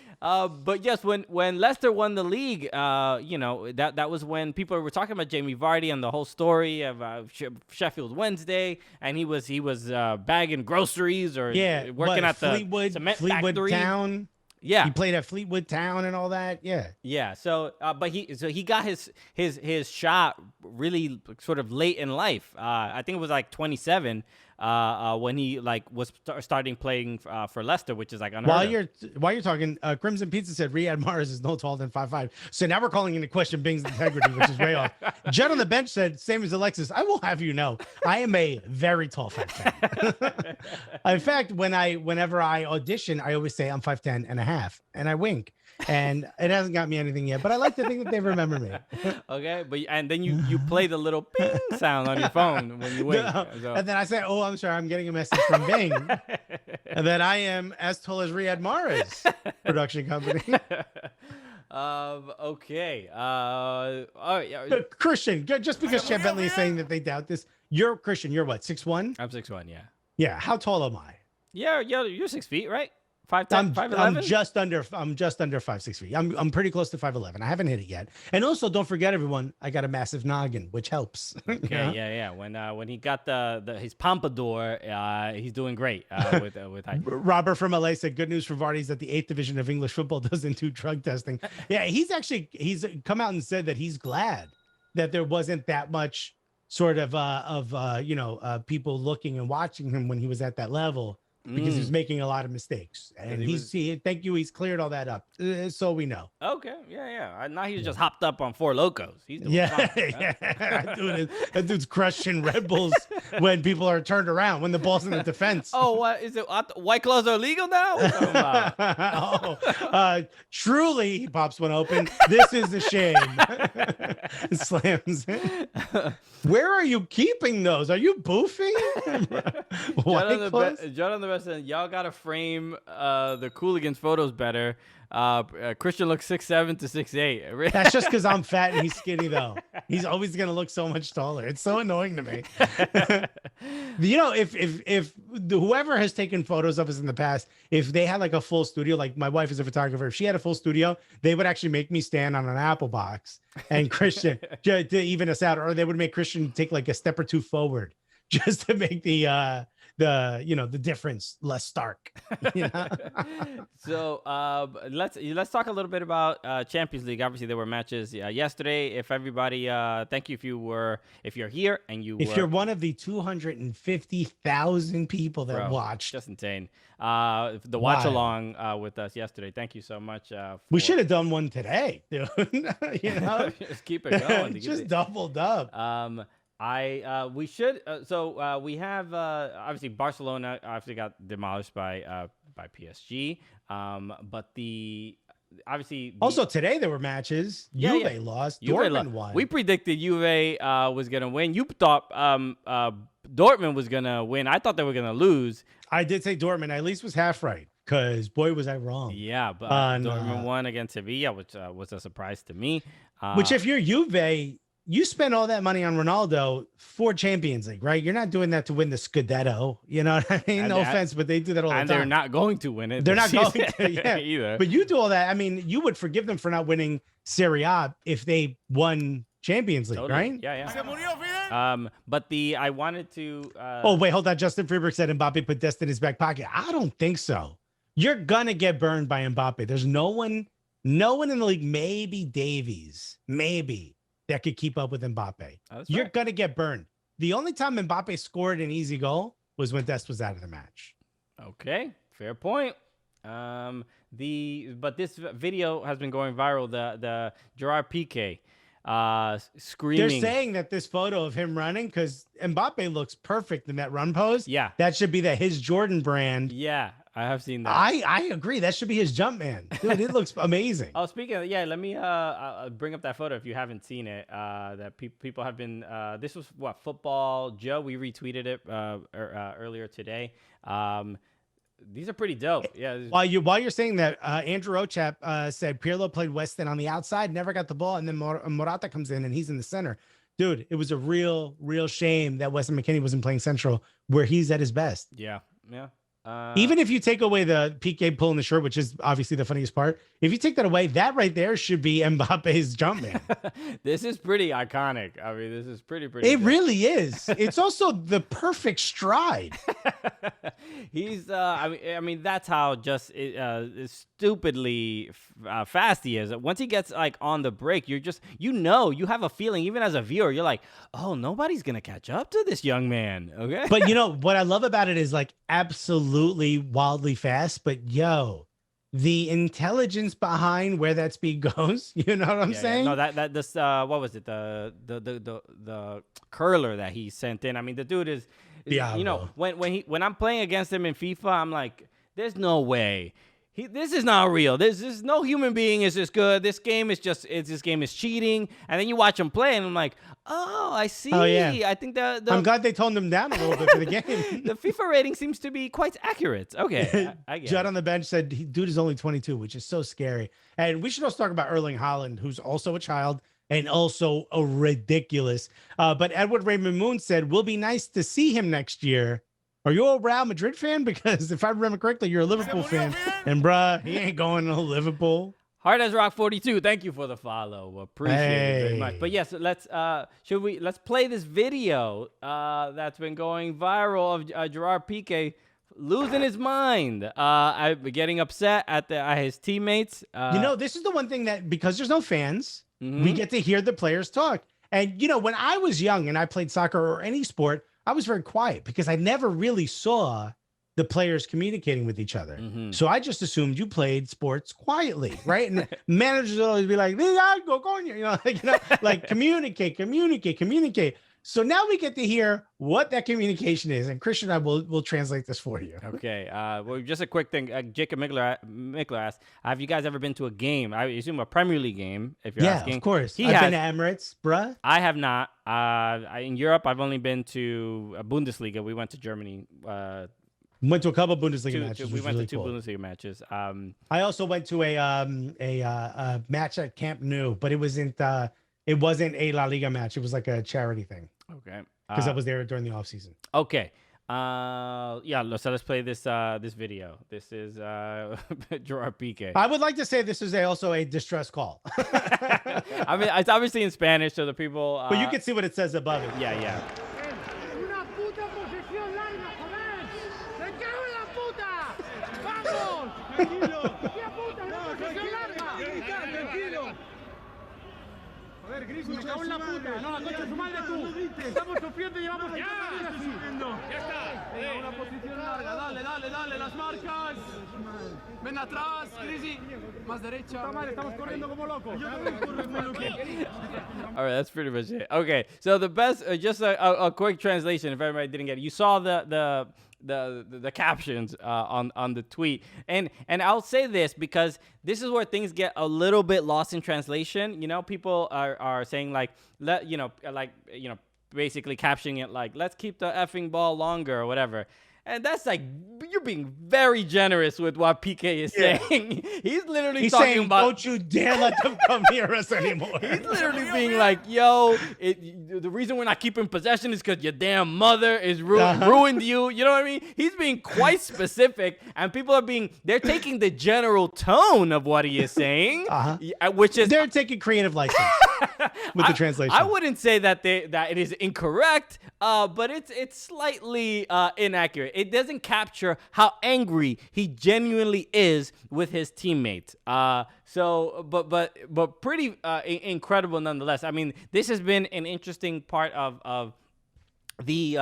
But yes, when Leicester won the league, you know, that was when people were talking about Jamie Vardy and the whole story of Sheffield Wednesday, and he was bagging groceries or working at the cement factory. Town. Yeah, he played at Fleetwood Town and all that. Yeah, yeah. So, but he got his shot really sort of late in life. I think it was like 27. When he was starting playing for Leicester, which is like unheard of. While you're talking, Crimson Pizza said Riyad Mahrez is no taller than 5'5". So now we're calling into question Bing's integrity, which is way off. Judd on the bench said, same as Alexis, I will have you know, I am a very tall 5'10". In fact, whenever I audition, I always say I'm 5'10 and a half, and I wink. And it hasn't got me anything yet, but I like to think that they remember me. Okay, and then you play the little ping sound on your phone when you wink. So. And then I say, "Oh, I'm sorry, I'm getting a message from Bing," and then I am as tall as Riyad Mahrez production company. Okay. All right. Christian, just because Chad Bentley is saying that they doubt this, you're Christian. You're what, 6'1"? I'm 6'1", yeah. Yeah. How tall am I? Yeah, you're 6 feet, right? 5'10", 5'11"? I'm just under 5'6" feet. I'm pretty close to 5'11". I haven't hit it yet. And also, don't forget, everyone, I got a massive noggin, which helps. Okay, yeah. When he got his pompadour, he's doing great with height. Robert from LA said, good news for Vardy is that the 8th division of English football doesn't do drug testing. Yeah, he's come out and said that he's glad that there wasn't that much sort of people looking and watching him when he was at that level. Because he was making a lot of mistakes, and thank you. He's cleared all that up, so we know. Okay, yeah. Now he's just hopped up on Four Locos. He's doing fine, yeah. That dude's crushing Red Bulls when people are turned around, when the ball's in the defense. Oh, what is it? White Claws are illegal now? What's about? Truly, he pops one open. This is a shame. Slams it. Where are you keeping those? Are you boofing? John on the rest, and y'all gotta frame the Cooligans photos better. Christian looks 6'7" to 6'8". That's just because I'm fat and he's skinny, though. He's always gonna look so much taller. It's so annoying to me. If whoever has taken photos of us in the past, if they had like a full studio, like my wife is a photographer, if she had a full studio, they would actually make me stand on an apple box and Christian to even us out, or they would make Christian take like a step or two forward just to make the difference less stark. So let's talk a little bit about Champions League. Obviously there were matches yesterday. If everybody thank you if you're here and you're one of the 250,000 people that watched. Just insane. The watch along with us yesterday. Thank you so much. We should have done one today, dude. Just keep it going. Just doubled up. We should. So we have obviously Barcelona obviously got demolished by PSG. But also today there were matches. Juve lost. Dortmund won. We predicted Juve was gonna win. You thought Dortmund was gonna win. I thought they were gonna lose. I did say Dortmund. I at least was half right. Because boy was I wrong. Yeah, but Dortmund won against Sevilla, which was a surprise to me. Which if you're Juve, you spend all that money on Ronaldo for Champions League, right? You're not doing that to win the Scudetto. You know what I mean? No offense, but they do that all the time. And they're not going to win it. They're not going to, either. But you do all that. I mean, you would forgive them for not winning Serie A if they won Champions League, right? Yeah. But I wanted to. Oh, wait, hold on. Justin Freeberg said Mbappe put Dest in his back pocket. I don't think so. You're gonna get burned by Mbappe. There's no one in the league, maybe Davies, maybe, that could keep up with Mbappe. You're gonna get burned. The only time Mbappe scored an easy goal was when Dest was out of the match. Okay, fair point. But this video has been going viral. The Gerard Piqué screaming. They're saying that this photo of him running, because Mbappe looks perfect in that run pose. Yeah, that should be his Jordan brand. Yeah, I have seen that. I agree. That should be his jump man. Dude, it looks amazing. Oh, speaking of, let me bring up that photo if you haven't seen it. That people have been. This was Football Joe. We retweeted it earlier today. These are pretty dope. Yeah. While you're saying that, Andrew Ochap said Pirlo played West End on the outside, never got the ball, and then Morata comes in and he's in the center. Dude, it was a real shame that Weston McKennie wasn't playing central where he's at his best. Yeah. Even if you take away the PK pulling the shirt, which is obviously the funniest part, if you take that away, that right there should be Mbappe's jump man. This is pretty iconic. I mean, this is pretty. It really is. It's also the perfect stride. He's. I mean, that's how just stupidly fast he is. Once he gets on the break, you're just, you have a feeling, even as a viewer, you're like, oh, nobody's gonna catch up to this young man. Okay. But what I love about it is absolutely wildly fast, but the intelligence behind where that speed goes, you know what I'm saying? No, this what was it, the curler that he sent in? I mean, the dude is when I'm playing against him in FIFA, I'm like, there's no way. This is not real. There's no human being is this good. This game is cheating. And then you watch him play, and I'm like, oh, I see. Oh, yeah. I think I'm glad they toned him down a little bit for the game. The FIFA rating seems to be quite accurate. Okay, I get Judd it. on the bench said, dude is only 22, which is so scary. And we should also talk about Erling Haaland, who's also a child and also a ridiculous. But Edward Raymond Moon said, will be nice to see him next year. Are you a Real Madrid fan? Because if I remember correctly, you're a Liverpool fan. And bruh, he ain't going to Liverpool. Hard as Rock 42. Thank you for the follow. Appreciate it very much. But yes, let's play this video that's been going viral of Gerard Piqué losing his mind, getting upset at his teammates. This is the one thing that, because there's no fans, we get to hear the players talk. And when I was young and I played soccer or any sport, I was very quiet because I never really saw the players communicating with each other. So I just assumed you played sports quietly, right? And managers would always be like, communicate. So now we get to hear what that communication is. And Christian and I will translate this for you. Okay. Well, just a quick thing. Jacob Mickler asked, have you guys ever been to a game? I assume a Premier League game, if you're asking. Yeah, of course. I've been to Emirates, bruh. I have not. In Europe, I've only been to Bundesliga. We went to Germany. Went to a couple of Bundesliga matches. We went to two Bundesliga matches. I also went to a match at Camp Nou, but it wasn't a La Liga match. It was like a charity thing. Okay. Because I was there during the off season. Okay. So let's play this video. This is Gerard Piqué. I would like to say this is also a distress call. I mean, it's obviously in Spanish, so the people. But you can see what it says above it. Yeah. Me cago en la puta, no la concha de su madre tú. Estamos sufriendo y llevamos así. Ya está. Una posición larga, dale, las marcas. Ven atrás, Crisi. Más derecha. Estamos corriendo como locos. All right, that's pretty much it. Okay, so the best, just a quick translation if everybody didn't get it. You saw the captions on the tweet, and I'll say this because this is where things get a little bit lost in translation. People are saying basically captioning it like, let's keep the effing ball longer or whatever. And that's like, you're being very generous with what Piqué is saying. He's literally talking saying, about, don't you dare let them come near us anymore. He's literally being like, yo, the reason we're not keeping possession is because your damn mother is ruined you. You know what I mean? He's being quite specific, and people they're taking the general tone of what he is saying, which is, they're taking creative license. with the translation. I wouldn't say that it is incorrect, but it's slightly inaccurate. It doesn't capture how angry he genuinely is with his teammates. But pretty incredible nonetheless. I mean, this has been an interesting part of the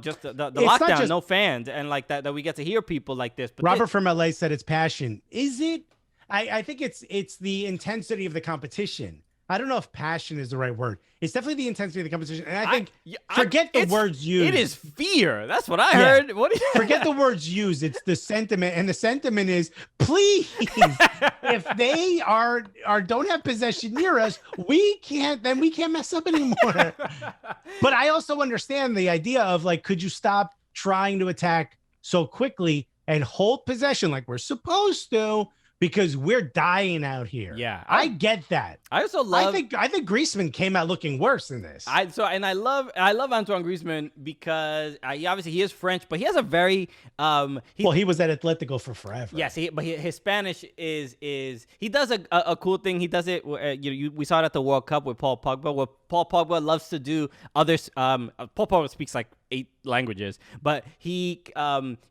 just the lockdown, no fans, and like that we get to hear people like this. But Robert from LA said it's passion. Is it? I think it's the intensity of the competition. I don't know if passion is the right word. It's definitely the intensity of the competition. And I think forget the words used. It is fear. That's what I heard. What? Forget the words used. It's the sentiment, and the sentiment is, please, if they don't have possession near us, we can't mess up anymore. But I also understand the idea of like, could you stop trying to attack so quickly and hold possession like we're supposed to? Because we're dying out here. Yeah, I get that. I also love. I think Griezmann came out looking worse in this. I love Antoine Griezmann because he is French, but he has a very he was at Atletico for forever. Yes, but his Spanish is he does a cool thing. He does it. We saw it at the World Cup with Paul Pogba. Where Paul Pogba loves to do others. Paul Pogba speaks like 8 languages, but he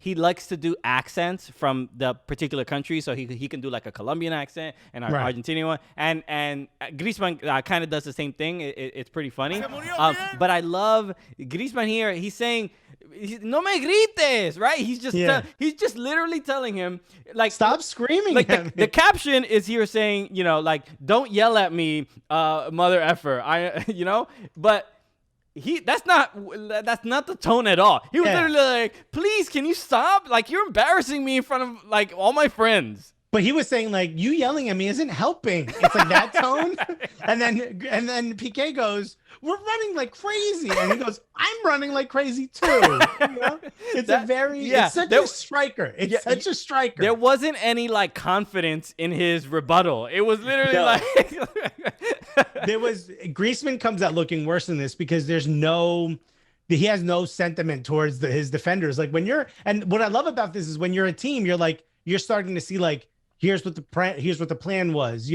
likes to do accents from the particular country. So he can do like a Colombian accent and an Argentinian one, and Griezmann kind of does the same thing. It's pretty funny. But I love Griezmann here. He's saying, "No me grites," right? He's just literally telling him like, stop screaming. Like the caption is here saying, like, don't yell at me, mother effer. But that's not the tone at all. He was literally like, please, can you stop? Like, you're embarrassing me in front of like all my friends. But he was saying like, you yelling at me isn't helping. It's like that tone. and then Piqué goes, we're running like crazy. And he goes, I'm running like crazy too. It's such a striker. It's such a striker. There wasn't any like confidence in his rebuttal. It was literally like Griezmann comes out looking worse than this because he has no sentiment towards his defenders. Like and what I love about this is when you're a team, you're starting to see like, here's what the plan was,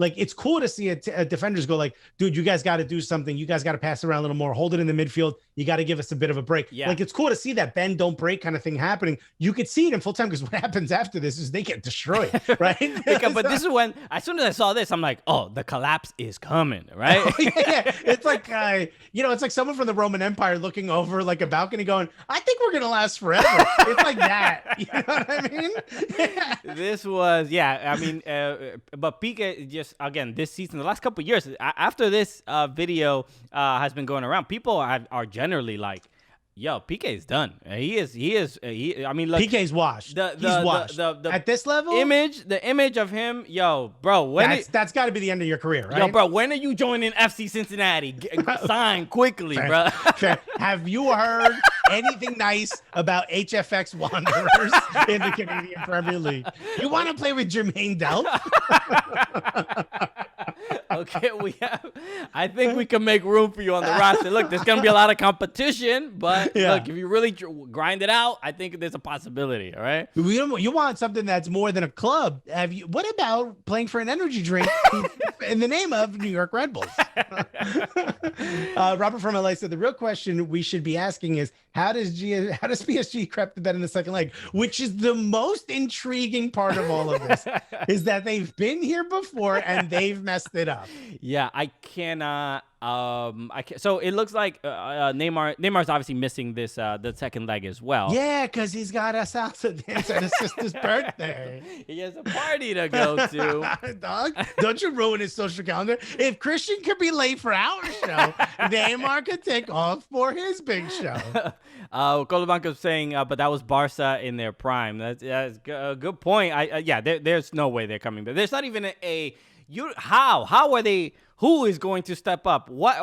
like it's cool to see a defenders go like, dude, you guys got to do something. You guys got to pass around a little more, hold it in the midfield. You got to give us a bit of a break. Yeah. Like it's cool to see that bend, don't break kind of thing happening. You could see it in full time because what happens after this is they get destroyed, right? But this is when, as soon as I saw this, I'm like, oh, the collapse is coming, right? Yeah. It's like, it's like someone from the Roman Empire looking over like a balcony going, I think we're going to last forever. It's like that. You know what I mean? Yeah. This was, but Piqué just, again, this season, the last couple of years, after this video has been going around, people are generally like, yo, Piqué is done. He is. I mean, look, Piqué's washed. He's washed. At this level, the image of him, yo, bro. That's got to be the end of your career, right? Yo, bro, when are you joining FC Cincinnati? Sign quickly, bro. Fair. Have you heard anything nice about HFX Wanderers in the Canadian Premier League? You want to play with Jermaine Delph? Okay, I think we can make room for you on the roster. Look, there's gonna be a lot of competition, but look, if you really grind it out, I think there's a possibility. All right. You want something that's more than a club? What about playing for an energy drink in the name of New York Red Bulls? Robert from LA said the real question we should be asking is how does PSG crap the bed in the second leg? Which is the most intriguing part of all of this, is that they've been here before and they've messed it up. Yeah, I cannot. So it looks like Neymar's obviously missing this the second leg as well. Yeah, because he's got a salsa dance at his sister's birthday. He has a party to go to. Dog, don't you ruin his social calendar. If Christian could be late for our show, Neymar could take off for his big show. Colabanco's saying, but that was Barca in their prime. That's a good point. There's no way they're coming back. There's not even how are they? Who is going to step up? What?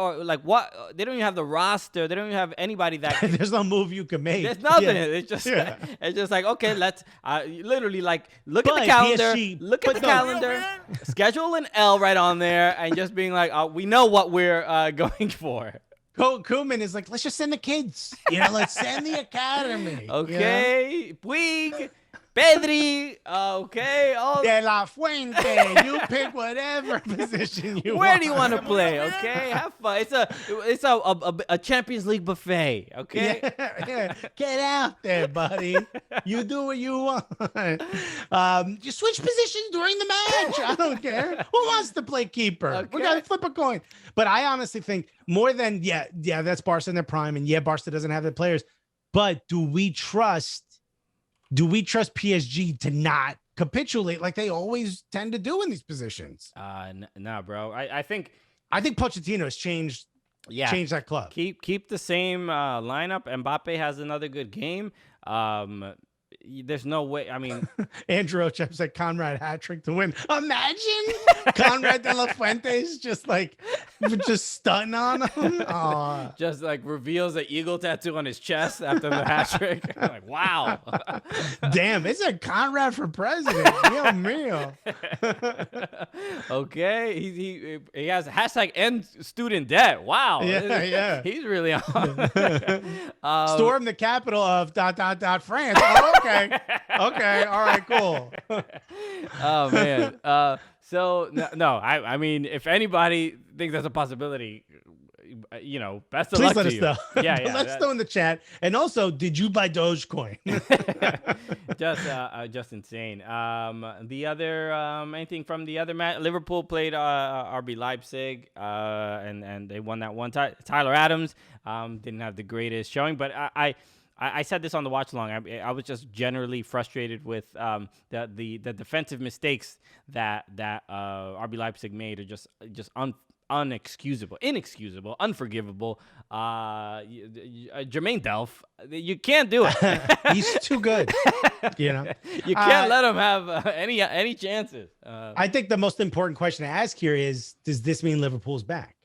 They don't even have the roster. They don't even have anybody that. There's no move you can make. There's nothing. Yeah. It's just like, okay, let's literally like look at the calendar. Schedule an L right on there, and just being like, we know what we're going for. Koeman is like, let's just send the kids. Let's send the academy. Okay, Puig. Pedri. Okay. De La Fuente. You pick whatever position you want. Where do you want to play? Okay, have fun. It's a Champions League buffet. Okay. Yeah. Get out there, buddy. You do what you want. You switch positions during the match. I don't care. Who wants to play keeper? Okay. We got to flip a coin. But I honestly think more than, yeah, that's Barca in their prime. And yeah, Barca doesn't have the players. But do we trust PSG to not capitulate like they always tend to do in these positions? No, bro. I think Pochettino has changed that club. Keep the same lineup. Mbappe has another good game. There's no way. I mean, Andrew Ochep said Conrad hat trick to win. Imagine Conrad de la Fuente's just stunting on him. Just like reveals the eagle tattoo on his chest after the hat trick. Like, wow. Damn, it's a Conrad for president. Dios mío. Okay, he has hashtag end student debt. Wow. Yeah. He's really on. Storm the capital of ... France. Oh, okay. Okay. All right. Cool. Oh man. So no. I mean, if anybody thinks that's a possibility, best of Please luck let to us you. know. Yeah. Let's know in the chat. And also, did you buy Dogecoin? Just insane. The other anything from the other match? Liverpool played RB Leipzig, and they won that one. Tyler Adams didn't have the greatest showing, but I said this on the watch along. I was just generally frustrated with the defensive mistakes that RB Leipzig made are just inexcusable, unforgivable. Jermaine Delph, you can't do it. He's too good. You can't let him have any chances. I think the most important question to ask here is: does this mean Liverpool's back?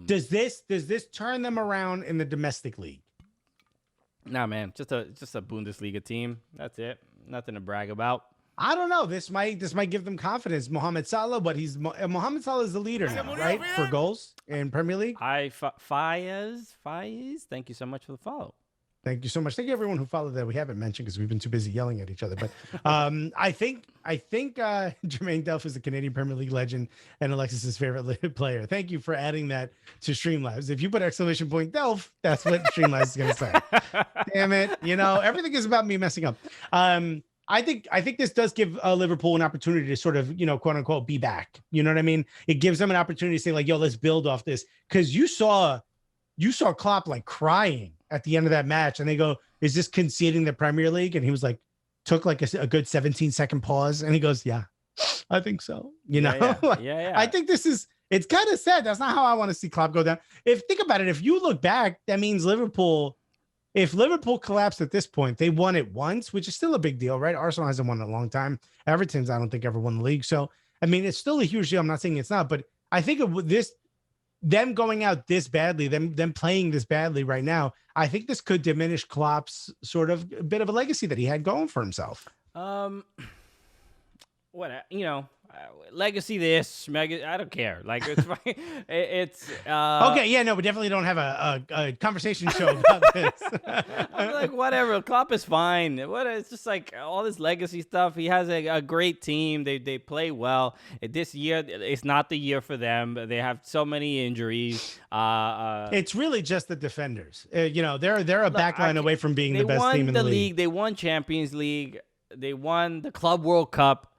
Does this turn them around in the domestic league? Nah, man, just a Bundesliga team. That's it. Nothing to brag about. I don't know. This might give them confidence. Mohamed Salah, but Mohamed Salah is the leader now, right? For goals in Premier League. Fayez, thank you so much for the follow. Thank you so much. Thank you everyone who followed that we haven't mentioned because we've been too busy yelling at each other. But I think Jermaine Delph is a Canadian Premier League legend and Alexis's favorite player. Thank you for adding that to Streamlabs. If you put ! Delph, that's what Streamlabs is going to say. Damn it. Everything is about me messing up. I think this does give Liverpool an opportunity to sort of, quote unquote, be back. You know what I mean? It gives them an opportunity to say like, yo, let's build off this. Cause you saw Klopp like crying at the end of that match. And they go, is this conceding the Premier League? And he was like, took like a good 17-second pause. And he goes, yeah, I think so. Yeah. I think it's kind of sad. That's not how I want to see Klopp go down. Think about it, if you look back, that means if Liverpool collapsed at this point, they won it once, which is still a big deal, right? Arsenal hasn't won in a long time. Everton's, I don't think, ever won the league. So, I mean, it's still a huge deal. I'm not saying it's not, but I think them going out this badly, them playing this badly right now, I think this could diminish Klopp's sort of a bit of a legacy that he had going for himself. Legacy this, I don't care. Like it's fine. It's okay. Yeah, no, we definitely don't have a conversation show about this. I'm like, whatever. Klopp is fine. It's just like all this legacy stuff. He has a great team. They play well. This year, it's not the year for them. They have so many injuries. It's really just the defenders. They're a backline away from being the best team in the league. They won Champions League. They won the Club World Cup.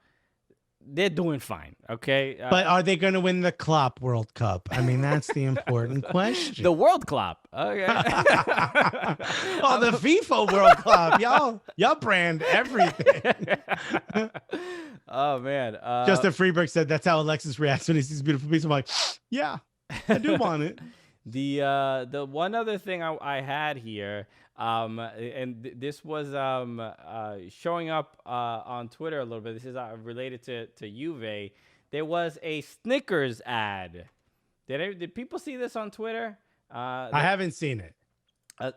They're doing fine, okay? But are they going to win the Klopp World Cup? I mean, that's the important question. The World Klopp, okay? The FIFA World Cup. Y'all brand everything. Oh, man. Justin Freeberg said that's how Alexis reacts when he sees beautiful pizza. I'm like, yeah, I do want it. The one other thing I had here, and this was showing up on Twitter a little bit. This is related to Juve. There was a Snickers ad. Did people see this on Twitter? I haven't seen it.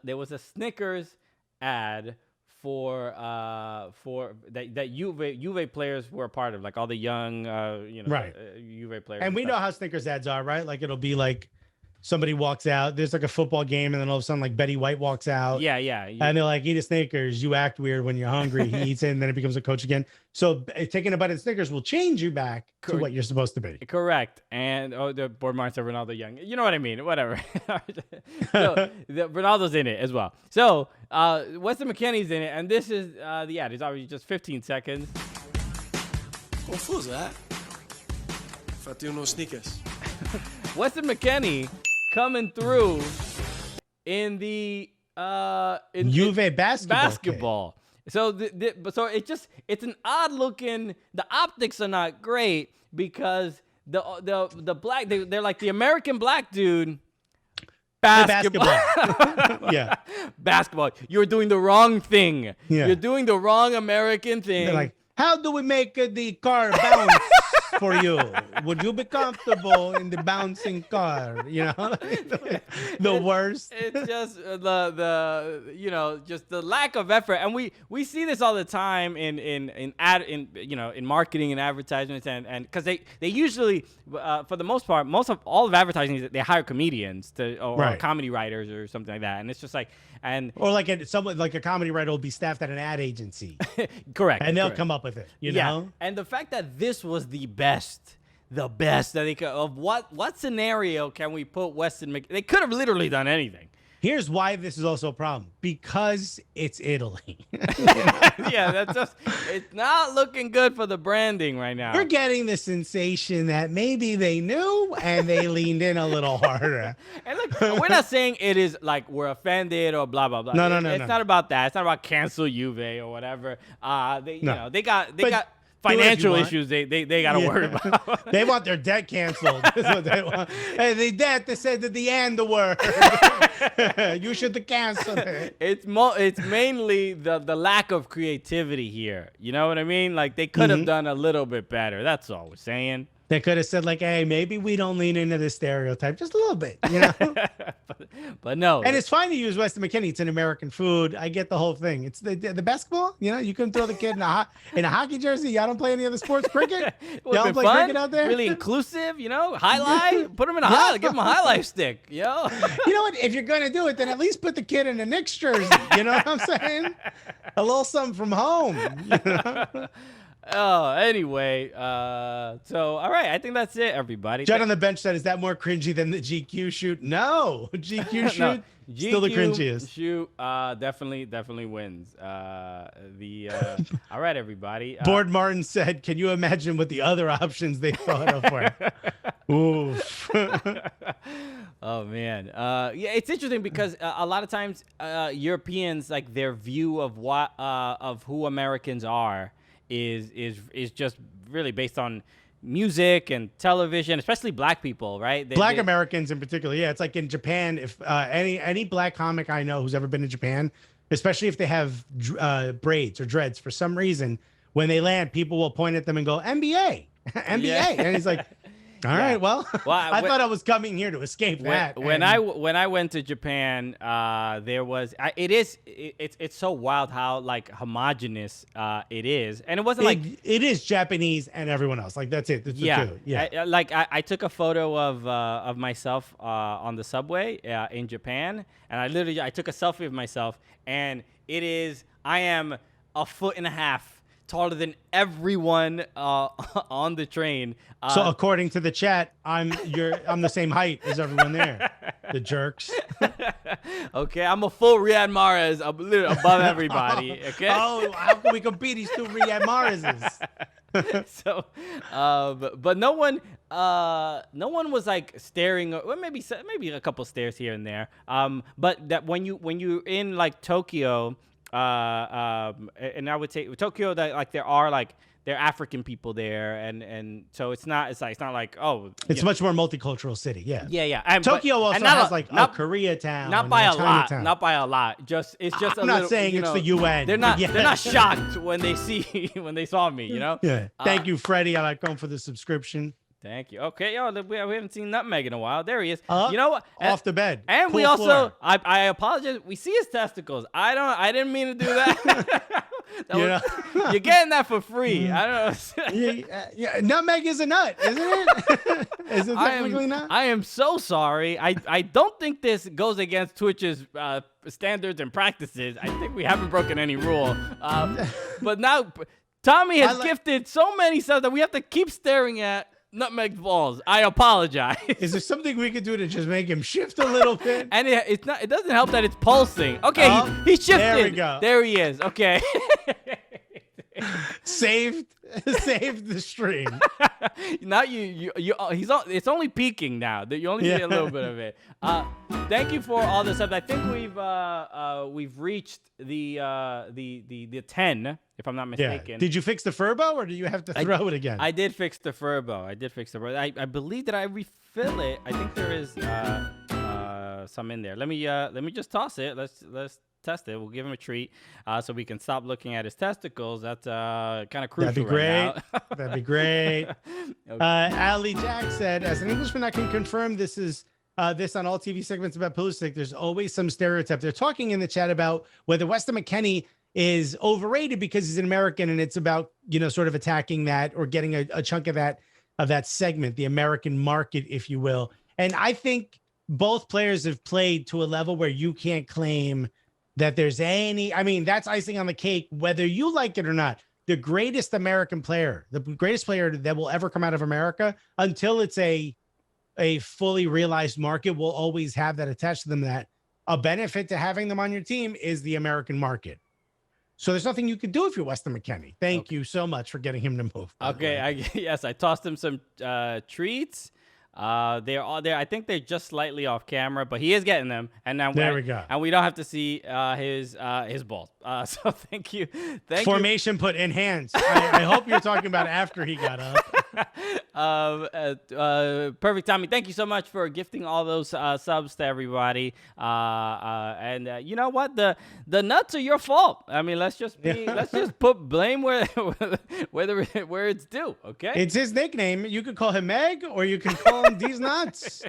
There was a Snickers ad for that Juve players were a part of, like all the young right. Juve players. And we know how Snickers ads are, right? Like it'll be like somebody walks out. There's like a football game, and then all of a sudden, like Betty White walks out. Yeah. And they're like, eat a Snickers. You act weird when you're hungry. He eats it, and then it becomes a coach again. So taking a bite of Snickers will change you back to what you're supposed to be. Correct. And the board Martha Ronaldo Young. You know what I mean? Whatever. So Ronaldo's in it as well. So Weston McKennie's in it, and this is the ad. It's obviously just 15 seconds. Confuso, eh? Fatti uno Snickers. Weston McKennie coming through in the Juve basketball. So so it's an odd looking. The optics are not great because the black they're like the American black dude. Basketball. Yeah. Basketball. You're doing the wrong thing. Yeah. You're doing the wrong American thing. They're like, how do we make the car bounce for you? Would you be comfortable in the bouncing car? You know, the worst. It's just just the lack of effort, and we see this all the time in marketing and advertisements, and because they usually for the most part, most of all of advertising, they hire comedians or comedy writers or something like that, and it's just like or like someone like a comedy writer will be staffed at an ad agency. Correct. And they'll come up with it, you know? And the fact that this was the best that they could, of what scenario can we put Weston McKennie? They could have literally done anything. Here's why this is also a problem. Because it's Italy. Yeah, it's not looking good for the branding right now. We're getting the sensation that maybe they knew and they leaned in a little harder. And look, we're not saying it is like we're offended or blah, blah, blah. No. It's not about that. It's not about cancel Juve or whatever. They got financial issues they got to worry about. They want their debt canceled. That's what they want. Hey, the debt, they said at the end the word. You should cancel it. It's mainly the lack of creativity here. You know what I mean? Like they could have done a little bit better. That's all we're saying. They could have said like, hey, maybe we don't lean into this stereotype just a little bit, you know? but no. And it's fine to use Weston McKennie. It's an American food. I get the whole thing. It's the basketball, you know, you can throw the kid in a hocky jersey. Y'all don't play any other sports. Cricket? Y'all don't play cricket out there? Really inclusive, you know? Highlight? Put him in give him a highlight stick, you know? You know what? If you're going to do it, then at least put the kid in a Knicks jersey. You know what I'm saying? A little something from home. You know? Oh, anyway, so all right, I think that's it, everybody. Judd on the bench said, "Is that more cringy than the GQ shoot?" No, GQ shoot, no, still the cringiest. Shoot, definitely wins. All right, everybody. Board Martin said, "Can you imagine what the other options they thought of were?" Oof. Oh man, yeah, it's interesting because a lot of times Europeans, like their view of who Americans are is just really based on music and television, especially black people, right? Black Americans in particular. Yeah, it's like in Japan, if any black comic I know who's ever been to Japan, especially if they have braids or dreads for some reason, when they land, people will point at them and go, NBA, NBA. Yeah. And he's like, all right, well I thought I was coming here to escape that. When I went to Japan, there was it's so wild how like homogenous it is, and it wasn't it is Japanese and everyone else. Like that's it. That's the two. Yeah. I took a photo of myself on the subway in Japan, and I took a selfie of myself, and I am 1.5 feet taller than everyone on the train. So according to the chat, I'm the same height as everyone there. The jerks. Okay, I'm a full Riyad Mahrez, literally above everybody. Okay. Oh, how can we compete? These two Riyad Mahrezes. So, but no one was like staring. Well, maybe a couple stares here and there. But that when you're in like Tokyo. And I would say Tokyo, that like there are African people there, and so it's not like it's much more multicultural city. Yeah. And Tokyo also has Koreatown. Not by a lot. It's just I'm not saying it's the UN. They're not shocked when they saw me. You know. Yeah. Thank you, Freddie Alarcon, for the subscription. Thank you. Okay, we haven't seen Nutmeg in a while. There he is. You know what? Off the bed. And cool we also, floor. I apologize. We see his testicles. I didn't mean to do that. You're getting that for free. I don't know. yeah, nutmeg is a nut, isn't it? Is it technically not? I am so sorry. I don't think this goes against Twitch's standards and practices. I think we haven't broken any rule. But now Tommy has gifted so many subs that we have to keep staring at nutmeg balls. I apologize. Is there something we could do to just make him shift a little bit? And it doesn't help that it's pulsing. Okay, he shifted. There we go. There he is. Okay. Saved the stream. Now it's only peaking now. You only see a little bit of it. Thank you for all the subs. I think we've reached the 10, if I'm not mistaken. Yeah. Did you fix the Furbo, or do you have to throw it again? I did fix the Furbo. I believe that I refill it. I think there is some in there. Let me just toss it. Let's test it. We'll give him a treat so we can stop looking at his testicles. That's kind of crucial. That'd be great. Right now. That'd be great. Okay. Ali Jack said, as an Englishman, I can confirm this is this on all TV segments about Pulisic. There's always some stereotype. They're talking in the chat about whether Weston McKennie is overrated because he's an American, and it's about, sort of attacking that or getting a chunk of that segment, the American market, if you will. And I think both players have played to a level where you can't claim that there's that's icing on the cake, whether you like it or not. The greatest American player, the greatest player that will ever come out of America, until it's a fully realized market, will always have that attached to them, that a benefit to having them on your team is the American market. So there's nothing you can do if you're Weston McKennie. Thank you so much for getting him to move. Okay, I tossed him some treats. They're all there. I think they're just slightly off camera, but he is getting them. And now there we go. And we don't have to see his balls. So thank you. Formation put enhanced. I hope you're talking about after he got up. Perfect, Tommy. Thank you so much for gifting all those subs to everybody. And you know what? The nuts are your fault. I mean, let's just put blame where it's due. Okay. It's his nickname. You could call him Meg, or you can call him These Nuts.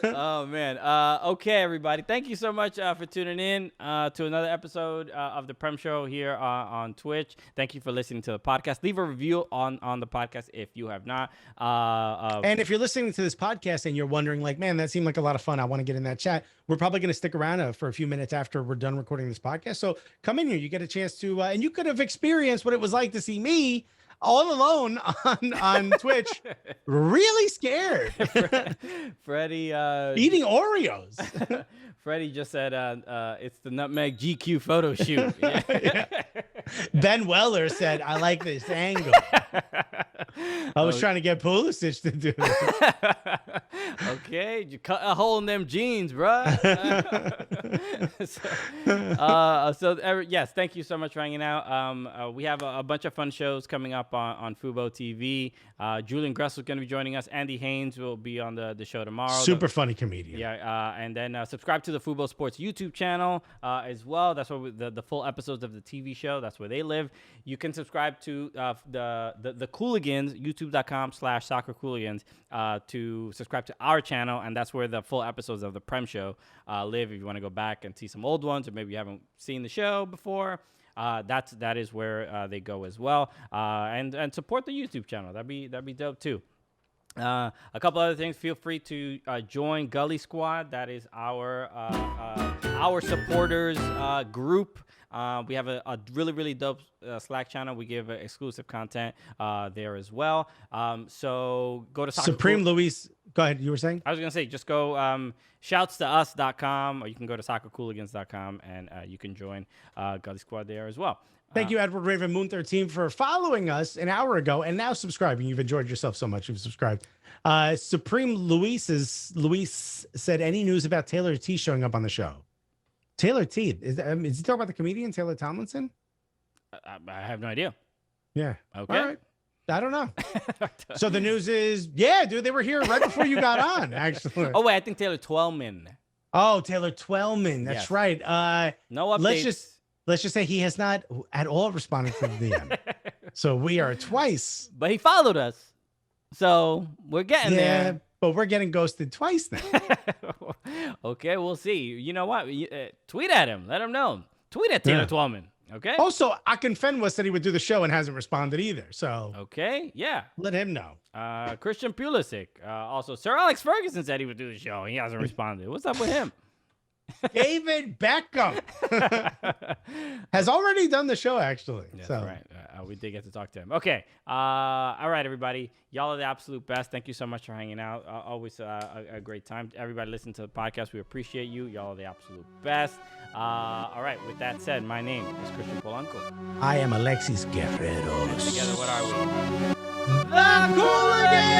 Oh man. Okay, everybody. Thank you so much for tuning in to another episode of the Prem Show here on Twitch. Thank you for listening to the podcast. Leave a review on the podcast if you have not. And if you're listening to this podcast and you're wondering, like, man, that seemed like a lot of fun, I want to get in that chat, we're probably going to stick around for a few minutes after we're done recording this podcast. So come in here. You get a chance to, and you could have experienced what it was like to see me all alone on Twitch, really scared. Freddie eating Oreos. Freddie just said it's the Nutmeg GQ photo shoot. Yeah. Ben Weller said, I like this angle. I was trying to get Pulisic to do it. Okay, you cut a hole in them jeans, bro. Yes, thank you so much for hanging out. We have a bunch of fun shows coming up on Fubo TV. Julian Gressel is going to be joining us. Andy Haynes will be on the show tomorrow. Super funny comedian. Yeah, and then subscribe to the Fubo Sports YouTube channel as well. That's where the full episodes of the TV show, that's where they live. You can subscribe to the Cooligans, youtube.com/soccercooligans, to subscribe to our channel, and that's where the full episodes of the Prem Show live. If you want to go back and see some old ones, or maybe you haven't seen the show before, that is where they go as well. And support the YouTube channel. That'd be dope too. A couple other things. Feel free to join Gully Squad. That is our supporters group. We have a really, really dope Slack channel. We give exclusive content there as well. So go to Supreme Luis. Go ahead. You were saying? I was going to say, just go shoutstous.com, or you can go to soccercooligans.com, and you can join Gully Squad there as well. Thank you, Edward Raven Moon 13, for following us an hour ago and now subscribing. You've enjoyed yourself so much. You've subscribed. Supreme Luis said, any news about Taylor T showing up on the show? Taylor T, is he talking about the comedian Taylor Tomlinson? I have no idea. Yeah. Okay. All right. I don't know. So the news is, yeah, dude, they were here right before you got on, actually. Oh, wait, I think Taylor Twellman. Oh, Taylor Twellman. That's yes. Right. No updates. Let's just say he has not at all responded to the DM. So we are twice. But he followed us. So we're getting there. But we're getting ghosted twice now. Okay, we'll see. You know what? Tweet at him. Let him know. Tweet at Taylor Twellman. Okay. Also, Akinfenwa said he would do the show and hasn't responded either. So Okay. Yeah. let him know. Christian Pulisic. Also, Sir Alex Ferguson said he would do the show. He hasn't responded. What's up with him? David Beckham has already done the show, actually. That's so right. We did get to talk to him. Okay. All right, everybody. Y'all are the absolute best. Thank you so much for hanging out. Always a great time. Everybody listen to the podcast. We appreciate you. Y'all are the absolute best. All right. With that said, my name is Christian Polanco. I am Alexis Guerrero. Together, what are we? The Cooligans!